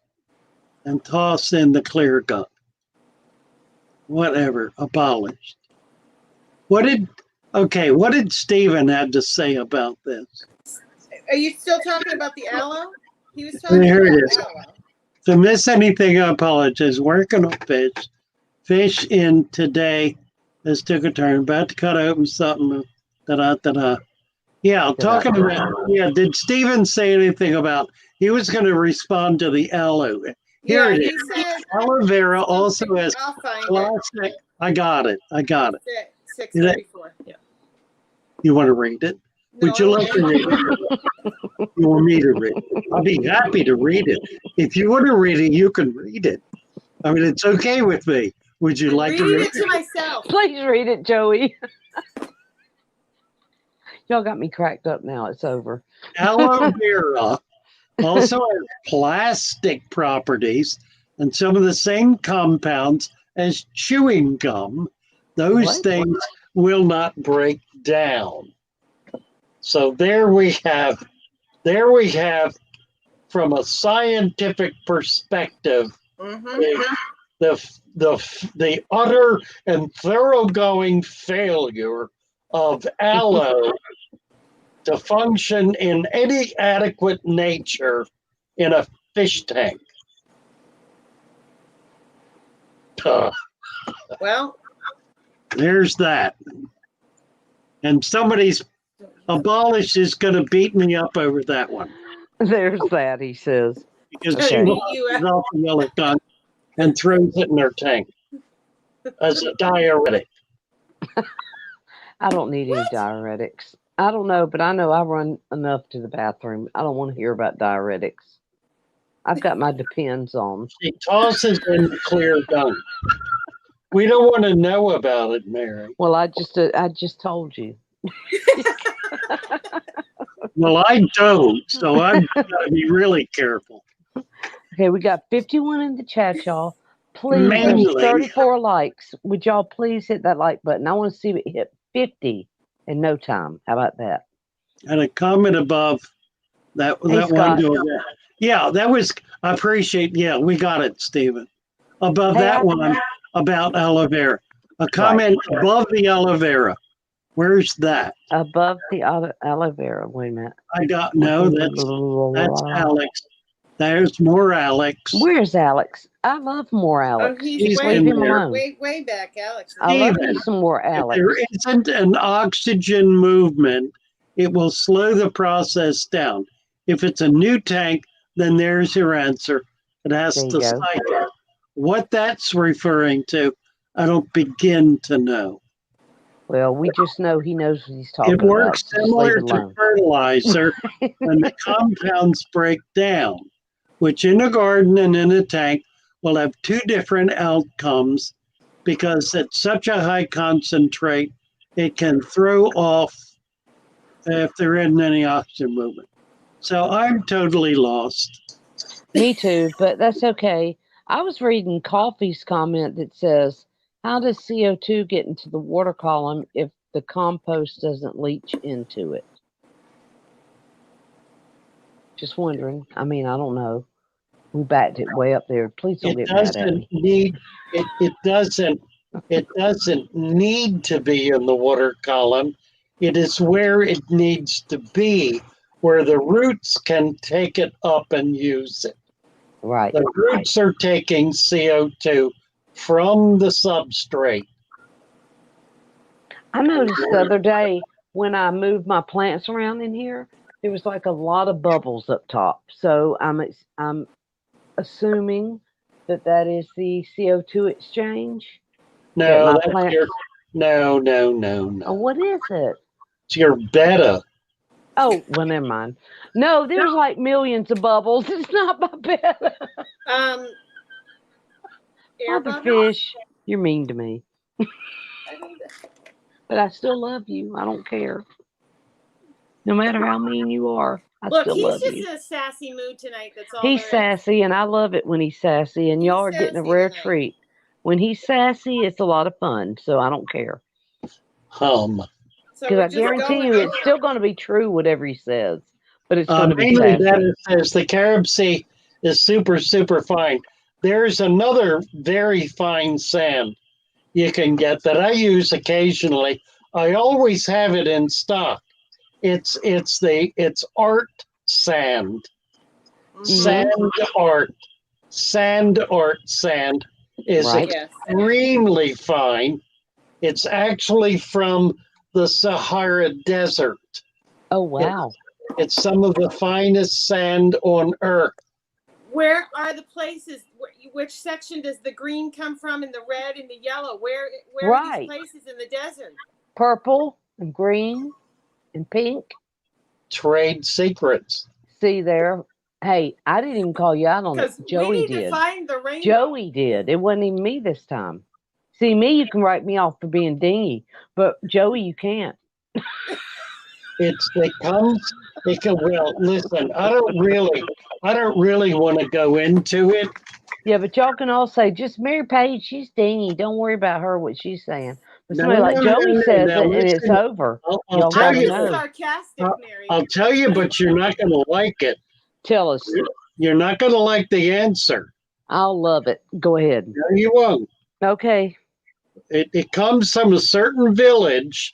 [SPEAKER 4] and toss in the clear gut. Whatever, abolished. What did Stephen have to say about this?
[SPEAKER 2] Are you still talking about the aloe? He was talking
[SPEAKER 4] Here
[SPEAKER 2] about
[SPEAKER 4] it is.
[SPEAKER 2] aloe.
[SPEAKER 4] If I miss anything, I apologize. Working on fish. Fish in today has took a turn. About to cut open something. Da-da-da-da. Yeah, talking about, did Stephen say anything about, he was going to respond to the aloe. Here it is.
[SPEAKER 2] Said,
[SPEAKER 4] aloe vera also has classic. I got it.
[SPEAKER 2] 634. Yeah.
[SPEAKER 4] You want to read it?
[SPEAKER 2] No,
[SPEAKER 4] Would you like to read it? You want me to read it? I'll be happy to read it. If you want to read it, you can read it. I mean, it's okay with me. Would you like to read it?
[SPEAKER 2] To myself.
[SPEAKER 3] Please read it, Joey. Y'all got me cracked up now. It's over.
[SPEAKER 4] Aloe vera also has plastic properties and some of the same compounds as chewing gum. Those things will not break down. So there we have from a scientific perspective, the utter and thoroughgoing failure of aloe to function in any adequate nature in a fish tank.
[SPEAKER 2] Well,
[SPEAKER 4] there's that. And somebody's abolished is going to beat me up over that one.
[SPEAKER 3] There's that, he says.
[SPEAKER 4] Because she washes off the yellow gun and throws it in her tank as a diuretic.
[SPEAKER 3] I don't need any diuretics. I don't know, but I know I run enough to the bathroom. I don't want to hear about diuretics. I've got my Depends on.
[SPEAKER 4] She tosses in the clear gum. We don't want to know about it, Mary.
[SPEAKER 3] Well, I just told you.
[SPEAKER 4] Well, I don't, so I've got to be really careful.
[SPEAKER 3] Okay, we got 51 in the chat, y'all. Please, there's 34 likes. Would y'all please hit that like button? I want to see it hit 50 in no time. How about that?
[SPEAKER 4] And a comment above that one doing that. Yeah, that was, I appreciate, we got it, Stephen. Above that one about aloe vera. A comment above the aloe vera. Where's that?
[SPEAKER 3] Above the aloe vera. Wait a minute.
[SPEAKER 4] I got, no, that's Alex. There's more Alex.
[SPEAKER 3] Where's Alex? I love more Alex.
[SPEAKER 2] He's
[SPEAKER 3] leave him alone.
[SPEAKER 2] Way back, Alex.
[SPEAKER 3] I love you some more Alex.
[SPEAKER 4] If there isn't an oxygen movement, it will slow the process down. If it's a new tank, then there's your answer. It has to cycle. What that's referring to, I don't begin to know.
[SPEAKER 3] Well, we just know he knows what he's talking about.
[SPEAKER 4] It works similar to fertilizer when the compounds break down, which in a garden and in a tank will have two different outcomes because it's such a high concentrate, it can throw off if there isn't any oxygen movement. So I'm totally lost.
[SPEAKER 3] Me too, but that's okay. I was reading Coffee's comment that says, how does CO2 get into the water column if the compost doesn't leach into it? Just wondering. I mean, I don't know. We backed it way up there. Please don't get mad at me.
[SPEAKER 4] It doesn't need to be in the water column. It is where it needs to be, where the roots can take it up and use it.
[SPEAKER 3] Right.
[SPEAKER 4] The roots are taking CO2 from the substrate.
[SPEAKER 3] I noticed the other day when I moved my plants around in here, there was like a lot of bubbles up top. So I'm assuming that is the CO2 exchange. That
[SPEAKER 4] No,
[SPEAKER 3] my
[SPEAKER 4] that's
[SPEAKER 3] plants.
[SPEAKER 4] your. No.
[SPEAKER 3] Oh, what is it?
[SPEAKER 4] It's your betta.
[SPEAKER 3] Oh, well, never mind. No, there's like millions of bubbles. It's not my bed.
[SPEAKER 2] Air
[SPEAKER 3] Mother
[SPEAKER 2] bubbles?
[SPEAKER 3] fish, you're mean to me. But I still love you. I don't care. No matter how mean you are, I
[SPEAKER 2] Look,
[SPEAKER 3] still
[SPEAKER 2] he's
[SPEAKER 3] love
[SPEAKER 2] just
[SPEAKER 3] you.
[SPEAKER 2] in a sassy mood tonight. That's all.
[SPEAKER 3] He's
[SPEAKER 2] there is.
[SPEAKER 3] sassy, and I love it when he's sassy, and
[SPEAKER 2] He's
[SPEAKER 3] y'all are getting a
[SPEAKER 2] sassy
[SPEAKER 3] rare
[SPEAKER 2] tonight.
[SPEAKER 3] treat. When he's sassy, it's a lot of fun, so I don't care.
[SPEAKER 2] So
[SPEAKER 3] Because
[SPEAKER 2] we're
[SPEAKER 3] I
[SPEAKER 2] just
[SPEAKER 3] guarantee
[SPEAKER 2] going
[SPEAKER 3] you,
[SPEAKER 2] in
[SPEAKER 3] it's still going to be true, whatever he says, but it's going to be
[SPEAKER 4] Mainly that
[SPEAKER 3] sassy.
[SPEAKER 4] it says the Carib Sea is super, super fine. There's another very fine sand you can get that I use occasionally. I always have it in stock. It's art sand.
[SPEAKER 2] Mhm.
[SPEAKER 4] Sand art sand is
[SPEAKER 3] Right.
[SPEAKER 4] extremely fine. It's actually from the Sahara Desert.
[SPEAKER 3] Oh, wow.
[SPEAKER 4] It's some of the finest sand on earth.
[SPEAKER 2] Where are the places? Which section does the green come from, and the red and the yellow? Where are these places in the desert?
[SPEAKER 3] Purple and green and pink.
[SPEAKER 4] Trade secrets.
[SPEAKER 3] See there. Hey, I didn't even call you out on it. Joey
[SPEAKER 2] we need
[SPEAKER 3] did.
[SPEAKER 2] to find the rainbow.
[SPEAKER 3] Joey did. It wasn't even me this time. See, me, you can write me off for being dingy, but Joey, you can't.
[SPEAKER 4] Well, listen, I don't really want to go into it.
[SPEAKER 3] Yeah, but y'all can all say, just Mary Page, she's dingy. Don't worry about her, what she's saying. But somebody like Joey says it, and it's over.
[SPEAKER 4] I'll tell you.
[SPEAKER 2] Sarcastic, Mary.
[SPEAKER 4] I'll tell you, but you're not going to like it.
[SPEAKER 3] Tell us.
[SPEAKER 4] You're not going to like the answer.
[SPEAKER 3] I'll love it. Go ahead.
[SPEAKER 4] No, you won't.
[SPEAKER 3] Okay.
[SPEAKER 4] It comes from a certain village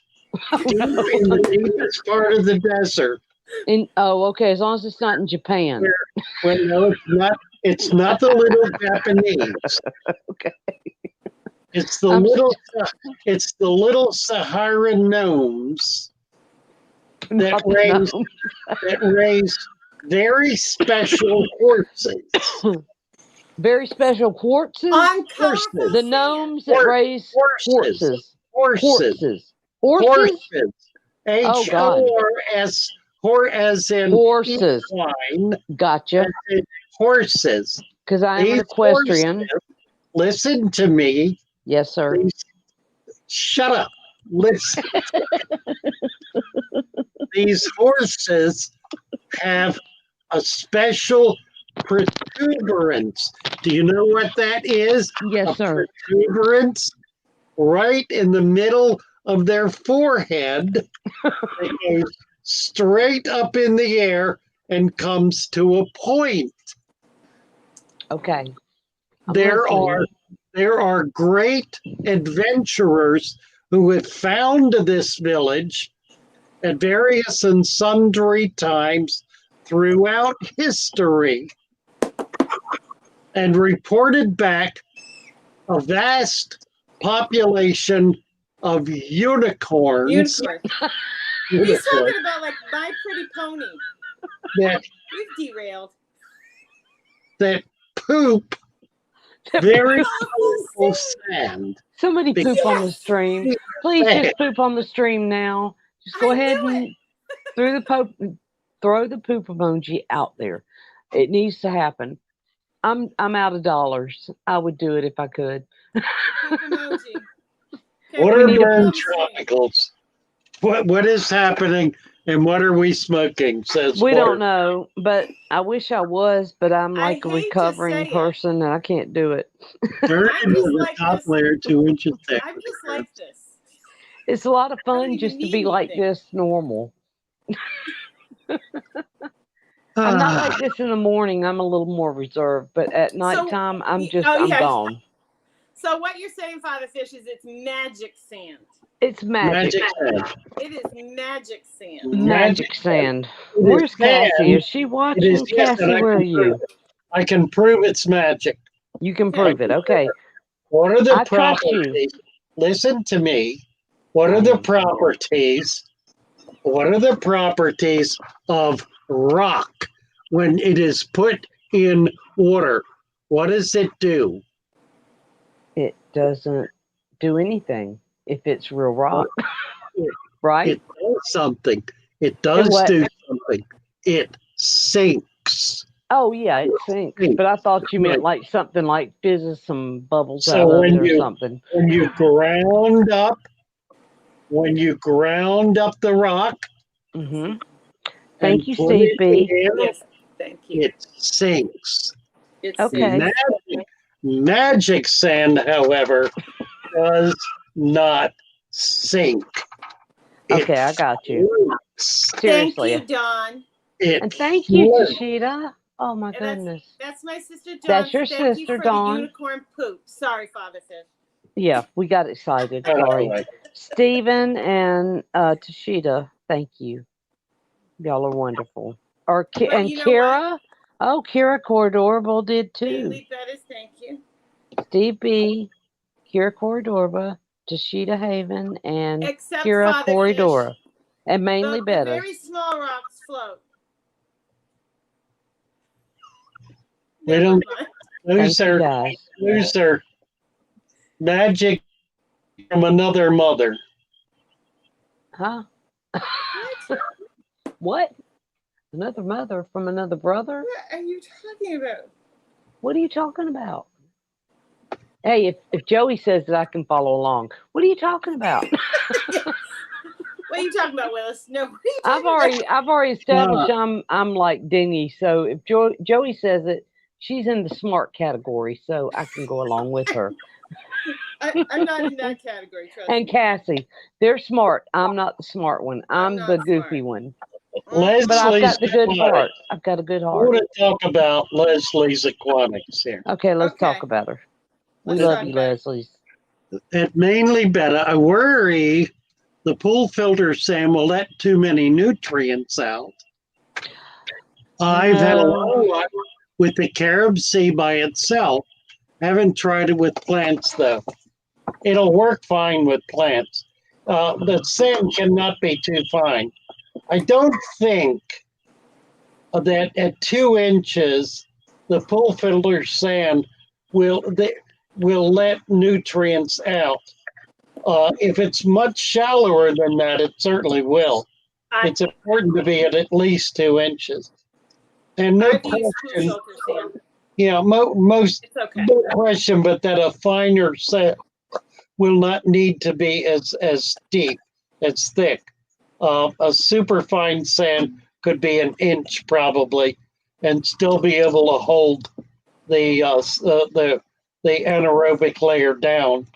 [SPEAKER 4] deep in the deepest part of the desert.
[SPEAKER 3] Okay. As long as it's not in Japan.
[SPEAKER 4] Well, no, it's not. It's not the little Japanese.
[SPEAKER 3] Okay.
[SPEAKER 4] It's the little Saharan gnomes that raise very special horses.
[SPEAKER 3] Very special quartzes? The gnomes that raise horses. Horses.
[SPEAKER 4] H-O-R-S, as in
[SPEAKER 3] horses.
[SPEAKER 4] equine.
[SPEAKER 3] Gotcha.
[SPEAKER 4] Horses.
[SPEAKER 3] Because I am an equestrian.
[SPEAKER 4] Horses, listen to me.
[SPEAKER 3] Yes, sir.
[SPEAKER 4] Shut up. Listen. These horses have a special protuberance. Do you know what that is?
[SPEAKER 3] Yes, sir.
[SPEAKER 4] Protuberance right in the middle of their forehead. It goes straight up in the air and comes to a point.
[SPEAKER 3] Okay.
[SPEAKER 4] There are great adventurers who have found this village at various and sundry times throughout history and reported back a vast population of unicorns.
[SPEAKER 2] He's talking about like My Pretty Pony. We've derailed.
[SPEAKER 4] That poop very colorful sand.
[SPEAKER 3] Somebody poop on the stream. Please just poop on the stream now. Just go ahead and throw the poop emoji out there. It needs to happen. I'm out of dollars. I would do it if I could.
[SPEAKER 2] Poop emoji.
[SPEAKER 4] What are burn tropicals? What is happening and what are we smoking? Says
[SPEAKER 3] we don't know, but I wish I was, but I'm like a recovering person and I can't do it.
[SPEAKER 4] Burn is the top layer 2 inches thick.
[SPEAKER 2] I just like this.
[SPEAKER 3] It's a lot of fun just to be like this normal. I'm not like this in the morning. I'm a little more reserved, but at nighttime, I'm gone.
[SPEAKER 2] So what you're saying, Father Fish, is it's magic sand.
[SPEAKER 3] It's magic.
[SPEAKER 2] It is magic sand.
[SPEAKER 3] Magic sand. Where's Cassie? Is she watching? Cassie, where are you?
[SPEAKER 4] I can prove it's magic.
[SPEAKER 3] You can prove it. Okay.
[SPEAKER 4] What are the properties? Listen to me. What are the properties? What are the properties of rock when it is put in water? What does it do?
[SPEAKER 3] It doesn't do anything if it's real rock, right?
[SPEAKER 4] It does something. It
[SPEAKER 3] And
[SPEAKER 4] does
[SPEAKER 3] what?
[SPEAKER 4] do something. It sinks.
[SPEAKER 3] Oh yeah, it sinks. But I thought you meant like something like fizzes some bubbles out
[SPEAKER 4] So
[SPEAKER 3] of it or something.
[SPEAKER 4] when you ground up the rock
[SPEAKER 3] Mm-hmm.
[SPEAKER 4] and
[SPEAKER 3] Thank you,
[SPEAKER 4] put
[SPEAKER 3] Steve
[SPEAKER 4] it
[SPEAKER 3] B.
[SPEAKER 4] in,
[SPEAKER 2] Yes, thank you.
[SPEAKER 4] it sinks.
[SPEAKER 2] It's
[SPEAKER 3] Okay.
[SPEAKER 4] Magic sand, however, does not sink.
[SPEAKER 3] Okay, I got you.
[SPEAKER 4] Floats.
[SPEAKER 2] Thank
[SPEAKER 3] Seriously.
[SPEAKER 2] you, Dawn.
[SPEAKER 3] And
[SPEAKER 4] It
[SPEAKER 3] thank you,
[SPEAKER 4] floats.
[SPEAKER 3] Tashita. Oh my
[SPEAKER 2] And
[SPEAKER 3] goodness.
[SPEAKER 2] that's my sister Dawn.
[SPEAKER 3] That's your
[SPEAKER 2] Thank you
[SPEAKER 3] sister,
[SPEAKER 2] for
[SPEAKER 3] Dawn.
[SPEAKER 2] the unicorn poop. Sorry, Father Fish.
[SPEAKER 3] Yeah, we got excited. Sorry.
[SPEAKER 4] Anyway,
[SPEAKER 3] Stephen and Tashita, thank you. Y'all are wonderful. And
[SPEAKER 2] you know what?
[SPEAKER 3] Kira. Oh, Kira Corridorable did too.
[SPEAKER 2] Bailey Bettis, thank you.
[SPEAKER 3] Steve B, Kira Corridorba, Tashita Haven, and
[SPEAKER 2] Except
[SPEAKER 3] Kira
[SPEAKER 2] Father
[SPEAKER 3] Corridora.
[SPEAKER 2] Fish.
[SPEAKER 3] And mainly
[SPEAKER 2] The
[SPEAKER 3] Bettis.
[SPEAKER 2] very small rocks float.
[SPEAKER 4] we
[SPEAKER 2] Never
[SPEAKER 4] don't.
[SPEAKER 2] mind.
[SPEAKER 4] Those are magic from another mother.
[SPEAKER 3] Huh? What? Another mother from another brother?
[SPEAKER 2] What are you talking about?
[SPEAKER 3] What are you talking about? Hey, if Joey says that I can follow along, what are you talking about?
[SPEAKER 2] What are you talking about, Willis? No, what are you talking
[SPEAKER 3] I've already established I'm like dingy. So if Joey says it, she's in the smart category, so I can go along with her.
[SPEAKER 2] I'm not in that category, trust
[SPEAKER 3] And
[SPEAKER 2] me.
[SPEAKER 3] Cassie, they're smart. I'm not the smart one. I'm the goofy one.
[SPEAKER 4] Leslie's
[SPEAKER 3] But I've got the good
[SPEAKER 4] aquatics.
[SPEAKER 3] heart. I've got a good
[SPEAKER 4] I
[SPEAKER 3] heart.
[SPEAKER 4] want to talk about Leslie's aquatics here.
[SPEAKER 3] Okay, let's
[SPEAKER 2] Okay.
[SPEAKER 3] talk about her. We
[SPEAKER 2] Let's
[SPEAKER 3] love
[SPEAKER 2] talk
[SPEAKER 3] you,
[SPEAKER 2] about it.
[SPEAKER 3] Leslie's.
[SPEAKER 4] At mainly better, I worry the pool filter sand will let too many nutrients out. I've had a lot of luck with the carob sea by itself. Haven't tried it with plants though. It'll work fine with plants. The sand cannot be too fine. I don't think that at 2 inches, the pool filter sand will let nutrients out. If it's much shallower than that, it certainly will. It's important to be at least 2 inches. And no question, yeah, most
[SPEAKER 2] It's okay.
[SPEAKER 4] no question, but that a finer set will not need to be as deep, as thick. A super fine sand could be an inch probably, and still be able to hold the anaerobic layer down.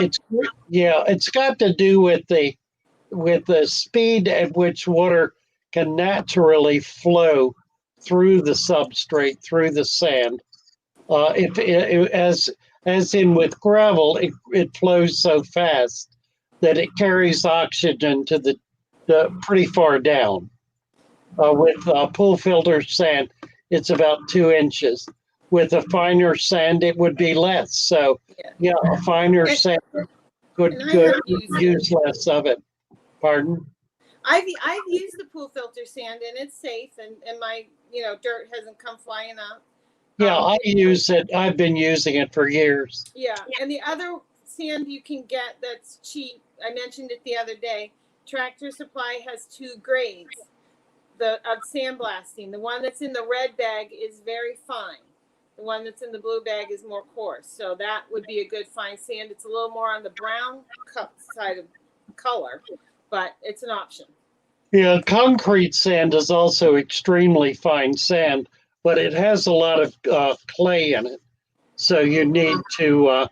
[SPEAKER 4] It's got to do with the speed at which water can naturally flow through the substrate, through the sand. As in with gravel, it flows so fast that it carries oxygen to the pretty far down. With pool filter sand, it's about 2 inches. With a finer sand, it would be less. So, yeah, a finer sand could use less of it. Pardon?
[SPEAKER 2] I've used the pool filter sand and it's safe, and my dirt hasn't come flying up.
[SPEAKER 4] Yeah, I use it. I've been using it for years.
[SPEAKER 2] Yeah, and the other sand you can get that's cheap, I mentioned it the other day. Tractor Supply has 2 grades of sandblasting. The one that's in the red bag is very fine. The one that's in the blue bag is more coarse. So that would be a good fine sand. It's a little more on the brown side of color, but it's an option.
[SPEAKER 4] Yeah, concrete sand is also extremely fine sand, but it has a lot of clay in it. So you need to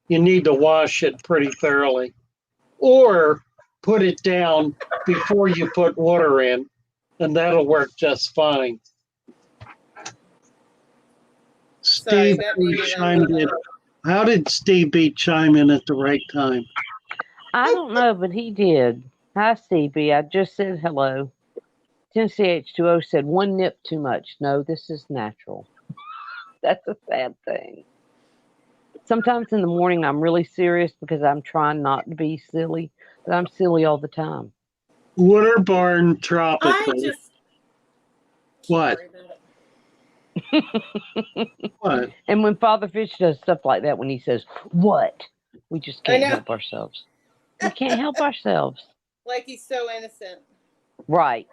[SPEAKER 4] wash it pretty thoroughly, or put it down before you put water in, and that'll work just fine. Steve chimed in. How did Steve B chime in at the right time?
[SPEAKER 3] I don't know, but he did. Hi, CB. I just said hello. Tennessee H2O said 1 nip too much. No, this is natural. That's a sad thing. Sometimes in the morning I'm really serious because I'm trying not to be silly, but I'm silly all the time.
[SPEAKER 4] Waterborne
[SPEAKER 2] I
[SPEAKER 4] tropical.
[SPEAKER 2] just
[SPEAKER 4] What?
[SPEAKER 2] worry about it.
[SPEAKER 4] What?
[SPEAKER 3] And when Father Fish does stuff like that, when he says, "What?" we just
[SPEAKER 2] I
[SPEAKER 3] can't
[SPEAKER 2] know.
[SPEAKER 3] help ourselves. We can't help ourselves.
[SPEAKER 2] Like he's so innocent.
[SPEAKER 3] Right.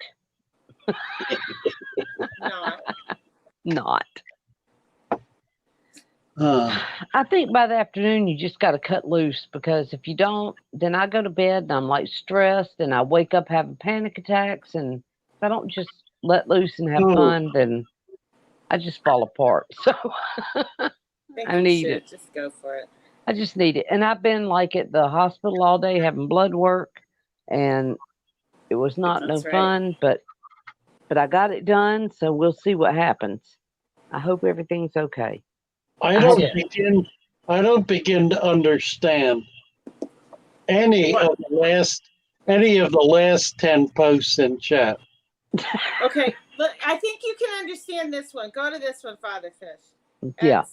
[SPEAKER 2] Not.
[SPEAKER 3] Not.
[SPEAKER 4] Uh,
[SPEAKER 3] I think by the afternoon you just got to cut loose, because if you don't, then I go to bed and I'm like stressed and I wake up having panic attacks, and if I don't just let loose and have
[SPEAKER 4] oh,
[SPEAKER 3] fun, then I just fall apart. So
[SPEAKER 2] I think
[SPEAKER 3] I
[SPEAKER 2] you
[SPEAKER 3] need
[SPEAKER 2] should
[SPEAKER 3] it.
[SPEAKER 2] just go for it.
[SPEAKER 3] I just need it. And I've been like at the hospital all day having blood work, and it was not no
[SPEAKER 2] That's right.
[SPEAKER 3] fun, but I got it done, so we'll see what happens. I hope everything's okay.
[SPEAKER 4] I don't begin to understand any of the last 10 posts in chat.
[SPEAKER 2] Okay, look, I think you can understand this one. Go to this one, Father Fish.
[SPEAKER 3] Yeah.
[SPEAKER 2] At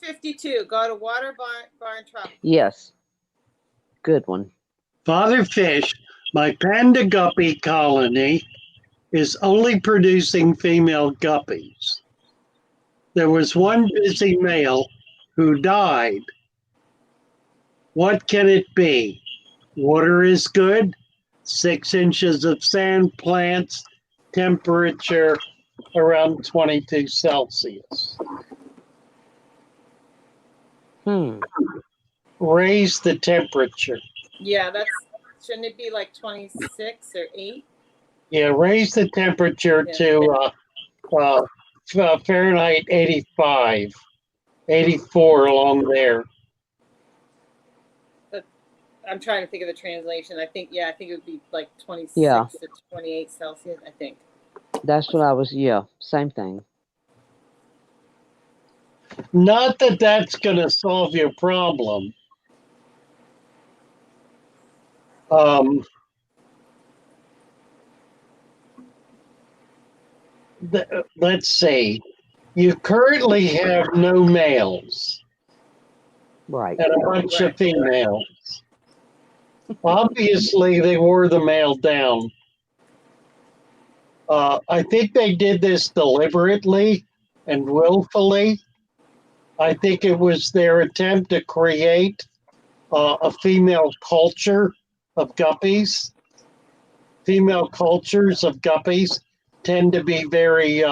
[SPEAKER 2] 6:52, go to Water Barn Tropical.
[SPEAKER 3] Yes. Good one.
[SPEAKER 4] Father Fish, my panda guppy colony is only producing female guppies. There was one busy male who died. What can it be? Water is good, 6 inches of sand, plants, temperature around 22 Celsius. Raise the temperature.
[SPEAKER 2] Yeah, shouldn't it be like 26 or 8?
[SPEAKER 4] Yeah, raise the temperature to Fahrenheit 85, 84 along there.
[SPEAKER 2] But I'm trying to think of the translation. I think it would be like 26 to 28 Celsius, I think.
[SPEAKER 3] That's what same thing.
[SPEAKER 4] Not that that's going to solve your problem. Let's see. You currently have no males.
[SPEAKER 3] Right.
[SPEAKER 4] And a bunch of females. Obviously, they wore the male down. I think they did this deliberately and willfully. I think it was their attempt to create a female culture of guppies. Female cultures of guppies tend to be very,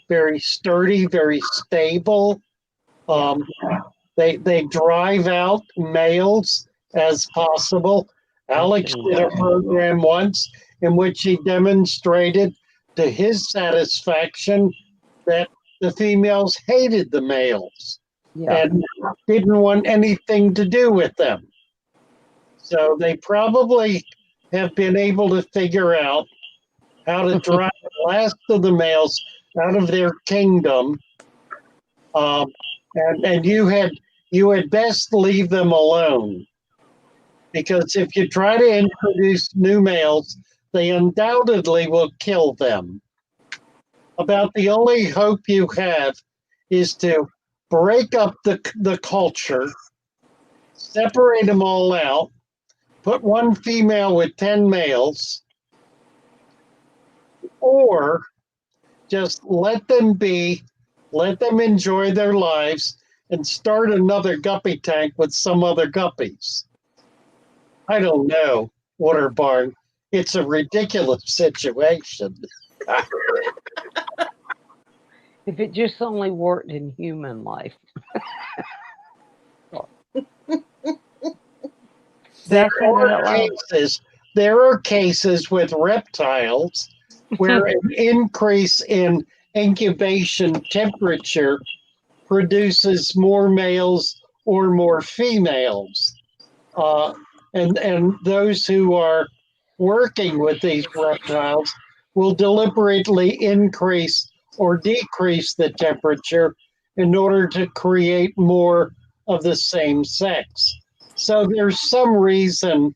[SPEAKER 4] very sturdy, very stable. They drive out males as possible. Alex did a program once in which he demonstrated to his satisfaction that the females hated the males and didn't want anything to do with them. So they probably have been able to figure out how to drive the last of the males out of their kingdom. And you had best leave them alone, because if you try to introduce new males, they undoubtedly will kill them. About the only hope you have is to break up the culture, separate them all out, put one female with 10 males, or just let them enjoy their lives and start another guppy tank with some other guppies. I don't know, Water Barn. It's a ridiculous situation.
[SPEAKER 3] If it just only worked in human life.
[SPEAKER 4] There are cases with reptiles where an increase in incubation temperature produces more males or more females. And those who are working with these reptiles will deliberately increase or decrease the temperature in order to create more of the same sex. So there's some reason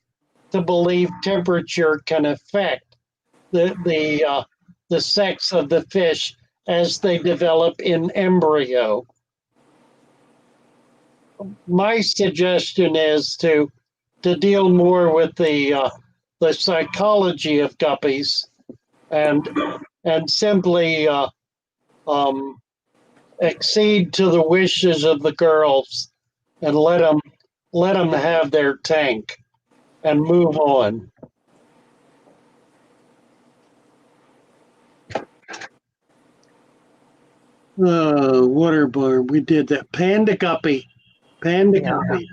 [SPEAKER 4] to believe temperature can affect the sex of the fish as they develop in embryo. my suggestion is to deal more with the psychology of guppies and simply accede to the wishes of the girls and let them have their tank and move on. Water barn. We did that. Panda guppy. Panda guppies.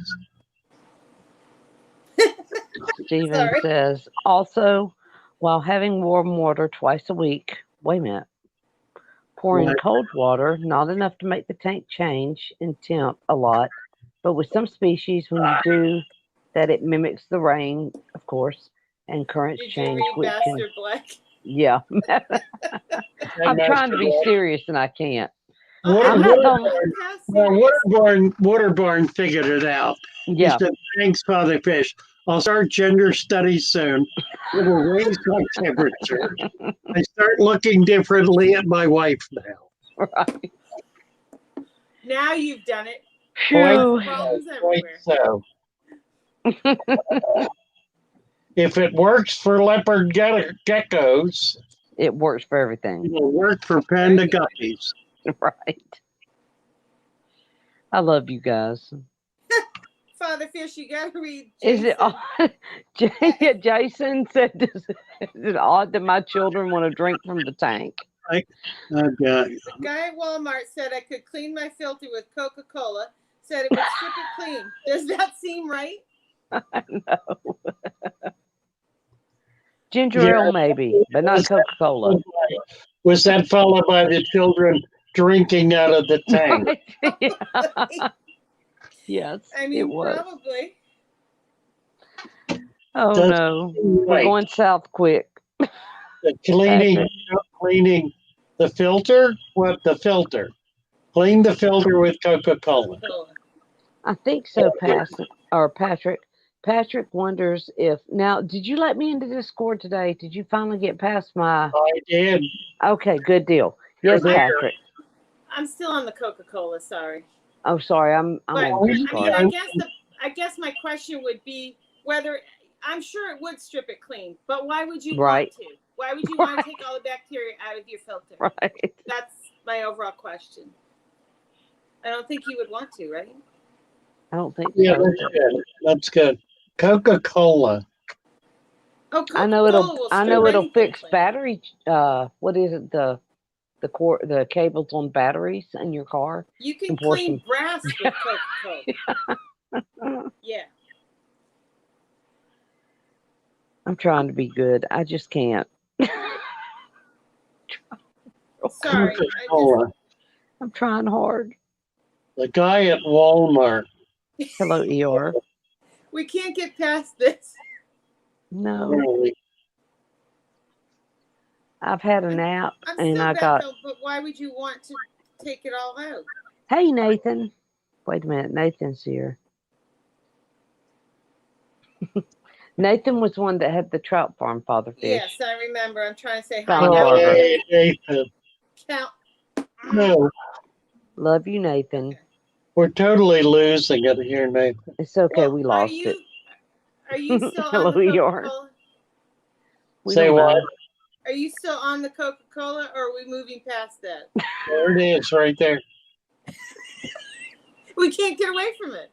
[SPEAKER 3] Stephen
[SPEAKER 2] Sorry.
[SPEAKER 3] says, also, while having warm water twice a week, wait a minute, pouring
[SPEAKER 4] Right.
[SPEAKER 3] cold water, not enough to make the tank change in temp a lot, but with some species, when you do that, it mimics the rain, of course, and currents
[SPEAKER 2] Did you
[SPEAKER 3] change,
[SPEAKER 2] read
[SPEAKER 3] which can,
[SPEAKER 2] Master Black?
[SPEAKER 3] yeah. I'm trying to be serious and I can't. I'm not going.
[SPEAKER 4] Waterborne figured it out.
[SPEAKER 3] Yeah.
[SPEAKER 4] He said, "Thanks, Father Fish. I'll start gender studies soon. It will raise my temperature. I start looking differently at my wife now."
[SPEAKER 3] Right.
[SPEAKER 2] Now you've done it.
[SPEAKER 3] Phew.
[SPEAKER 2] Problems
[SPEAKER 4] Quite
[SPEAKER 2] everywhere.
[SPEAKER 4] so. If it works for leopard geckos,
[SPEAKER 3] It works for everything.
[SPEAKER 4] it'll work for panda guppies.
[SPEAKER 3] Right. I love you guys.
[SPEAKER 2] Father Fish, you gotta read Jason.
[SPEAKER 3] Is it odd? Jason said, is it odd that my children want to drink from the tank?
[SPEAKER 2] The guy at Walmart said I could clean my filter with Coca-Cola, said it would strip it clean. Does that seem right?
[SPEAKER 3] No. Ginger ale, maybe, but not Coca-Cola.
[SPEAKER 4] Was that followed by the children drinking out of the tank?
[SPEAKER 3] Right. Yeah. Yes,
[SPEAKER 2] I mean,
[SPEAKER 3] it was.
[SPEAKER 2] probably.
[SPEAKER 3] Oh, no. We're going south quick.
[SPEAKER 4] The cleaning the filter? What, the filter? Clean the filter with Coca-Cola.
[SPEAKER 3] I think so, Patrick. Patrick wonders if, now, did you let me into Discord today? Did you finally get past my?
[SPEAKER 4] I did.
[SPEAKER 3] Okay, good deal. Yes, Patrick.
[SPEAKER 2] I'm still on the Coca-Cola, sorry.
[SPEAKER 3] Oh, sorry, I'm on Discord.
[SPEAKER 2] I mean, I guess my question would be whether, I'm sure it would strip it clean, but why would you want to? Why would you want to take all the bacteria out of your filter?
[SPEAKER 3] Right.
[SPEAKER 2] That's my overall question. I don't think you would want to, right?
[SPEAKER 3] I don't think
[SPEAKER 4] Yeah,
[SPEAKER 3] so.
[SPEAKER 4] that's good. Coca-Cola.
[SPEAKER 2] Oh, Coca-Cola
[SPEAKER 3] I know it'll fix battery. What is it? The cables on batteries in your car.
[SPEAKER 2] You can clean brass with Coca-Cola. Yeah.
[SPEAKER 3] I'm trying to be good. I just can't.
[SPEAKER 2] Sorry.
[SPEAKER 3] I'm trying hard.
[SPEAKER 4] The guy at Walmart.
[SPEAKER 3] Hello, Eeyore.
[SPEAKER 2] We can't get past this.
[SPEAKER 3] No.
[SPEAKER 4] Really?
[SPEAKER 3] I've had a nap and I
[SPEAKER 2] got. But why would you want to take it all out?
[SPEAKER 3] Hey, Nathan. Wait a minute. Nathan's here. Nathan was one that had the trout farm, Father Fish.
[SPEAKER 2] Yes, I remember. I'm trying to say hi.
[SPEAKER 4] Nathan. No.
[SPEAKER 3] Love you, Nathan.
[SPEAKER 2] Okay.
[SPEAKER 4] We're totally losing it here, Nathan.
[SPEAKER 3] It's okay. We lost it.
[SPEAKER 2] Are you still
[SPEAKER 3] Hello,
[SPEAKER 2] on the Coca-Cola?
[SPEAKER 4] Say what?
[SPEAKER 2] Are you still on the Coca-Cola, or are we moving past that?
[SPEAKER 4] There it is, right there.
[SPEAKER 2] We can't get away from it.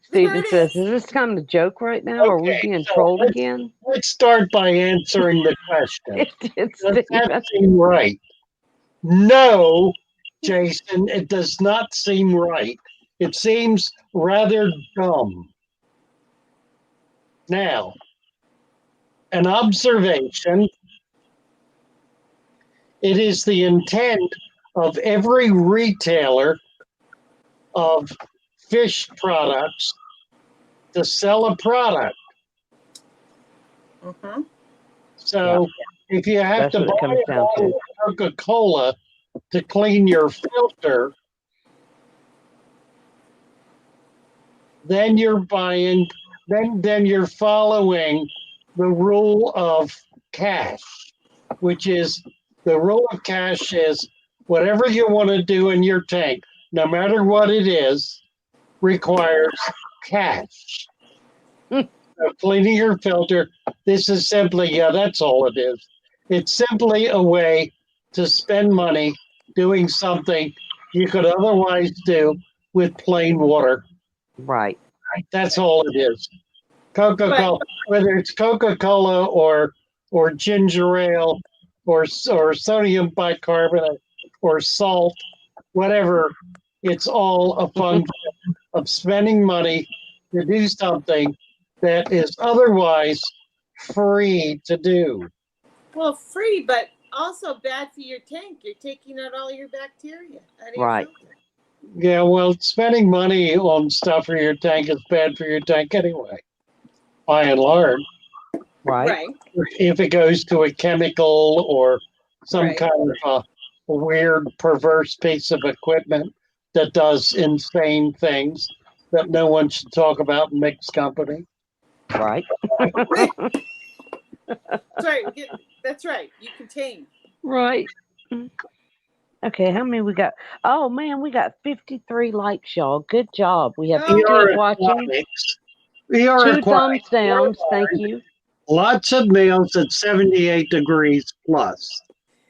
[SPEAKER 3] Stephen says, is this kind of joke right now, or are we being trolled again?
[SPEAKER 4] Let's start by answering the question. Does that seem right? No, Jason, it does not seem right. It seems rather dumb. Now, an observation. It is the intent of every retailer of fish products to sell a product.
[SPEAKER 2] Mm-hmm.
[SPEAKER 4] So if you have to buy a bottle of Coca-Cola to clean your filter, then you're buying, then you're following the rule of cash, which is the rule of cash is whatever you want to do in your tank, no matter what it is, requires cash. So cleaning your filter, this is simply, that's all it is. It's simply a way to spend money doing something you could otherwise do with plain water.
[SPEAKER 3] Right.
[SPEAKER 4] That's all it is. Coca-Cola, whether it's Coca-Cola or ginger ale or sodium bicarbonate or salt, whatever, it's all a function of spending money to do something that is otherwise free to do.
[SPEAKER 2] Well, free, but also bad for your tank. You're taking out all your bacteria out of your filter.
[SPEAKER 4] Yeah, well, spending money on stuff for your tank is bad for your tank anyway, by and large.
[SPEAKER 3] Right.
[SPEAKER 4] If it goes to a chemical or some kind of a weird, perverse piece of equipment that does insane things that no one should talk about in mixed company.
[SPEAKER 3] Right.
[SPEAKER 2] That's right. That's right. You contain.
[SPEAKER 3] Right. Okay, how many we got? Oh man, we got 53 likes, y'all. Good job. We have 58 watching. 2 thumbs down. Thank you.
[SPEAKER 4] Lots of meals at 78 degrees plus.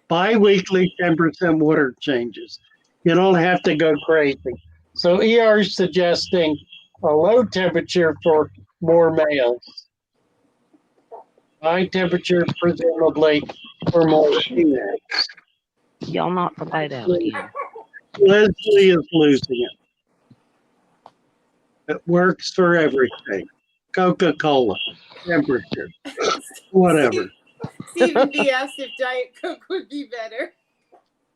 [SPEAKER 4] Bi-weekly 10% water changes. You don't have to go crazy. So ER is suggesting a low temperature for more males. High temperature, presumably, for more females.
[SPEAKER 3] Y'all knock the light out again.
[SPEAKER 4] Leslie is losing it. It works for everything. Coca-Cola, temperature, whatever.
[SPEAKER 2] Stephen D asked if Diet Coke would be better.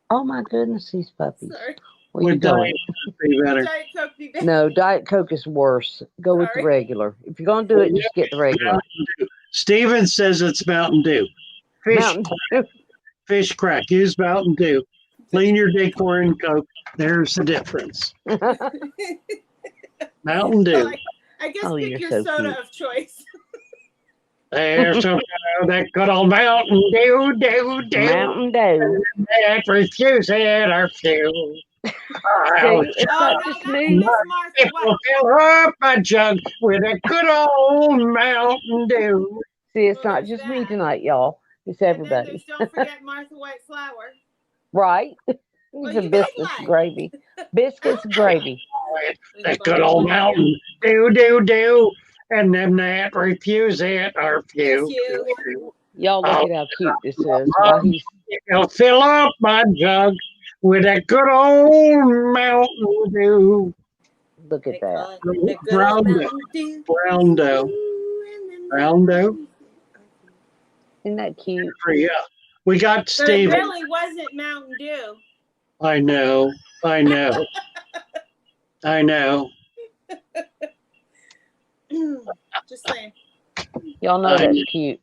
[SPEAKER 3] Oh my goodness, these puppies.
[SPEAKER 2] Sorry.
[SPEAKER 3] Where you going?
[SPEAKER 4] Be better.
[SPEAKER 2] Diet Coke be better.
[SPEAKER 3] No, Diet Coke is worse. Go with the regular. If you're going to do it, just get the regular.
[SPEAKER 4] Steven says it's Mountain Dew. Fish crack. Use Mountain Dew. Clean your decor and Coke. There's the difference. Mountain Dew.
[SPEAKER 2] Well, I guess pick your soda of choice.
[SPEAKER 4] There's that good old Mountain Dew,
[SPEAKER 3] Mountain Dew.
[SPEAKER 4] That refuse it or few.
[SPEAKER 3] It's not just me.
[SPEAKER 4] It will fill up a jug with a good old Mountain Dew.
[SPEAKER 3] See, it's not just me tonight, y'all. It's everybody.
[SPEAKER 2] Don't forget Martha White Flour.
[SPEAKER 3] Right. Some biscuits and gravy. Biscuits and gravy.
[SPEAKER 4] That good old Mountain Dew. And them that refuse it are few.
[SPEAKER 3] Y'all look at how cute this is.
[SPEAKER 4] It'll fill up my jug with a good old Mountain Dew.
[SPEAKER 3] Look at that.
[SPEAKER 4] Brown dough.
[SPEAKER 3] Isn't that cute?
[SPEAKER 4] Yeah. We got Steve.
[SPEAKER 2] It really wasn't Mountain Dew.
[SPEAKER 4] I know.
[SPEAKER 2] Just saying.
[SPEAKER 3] Y'all know that's cute.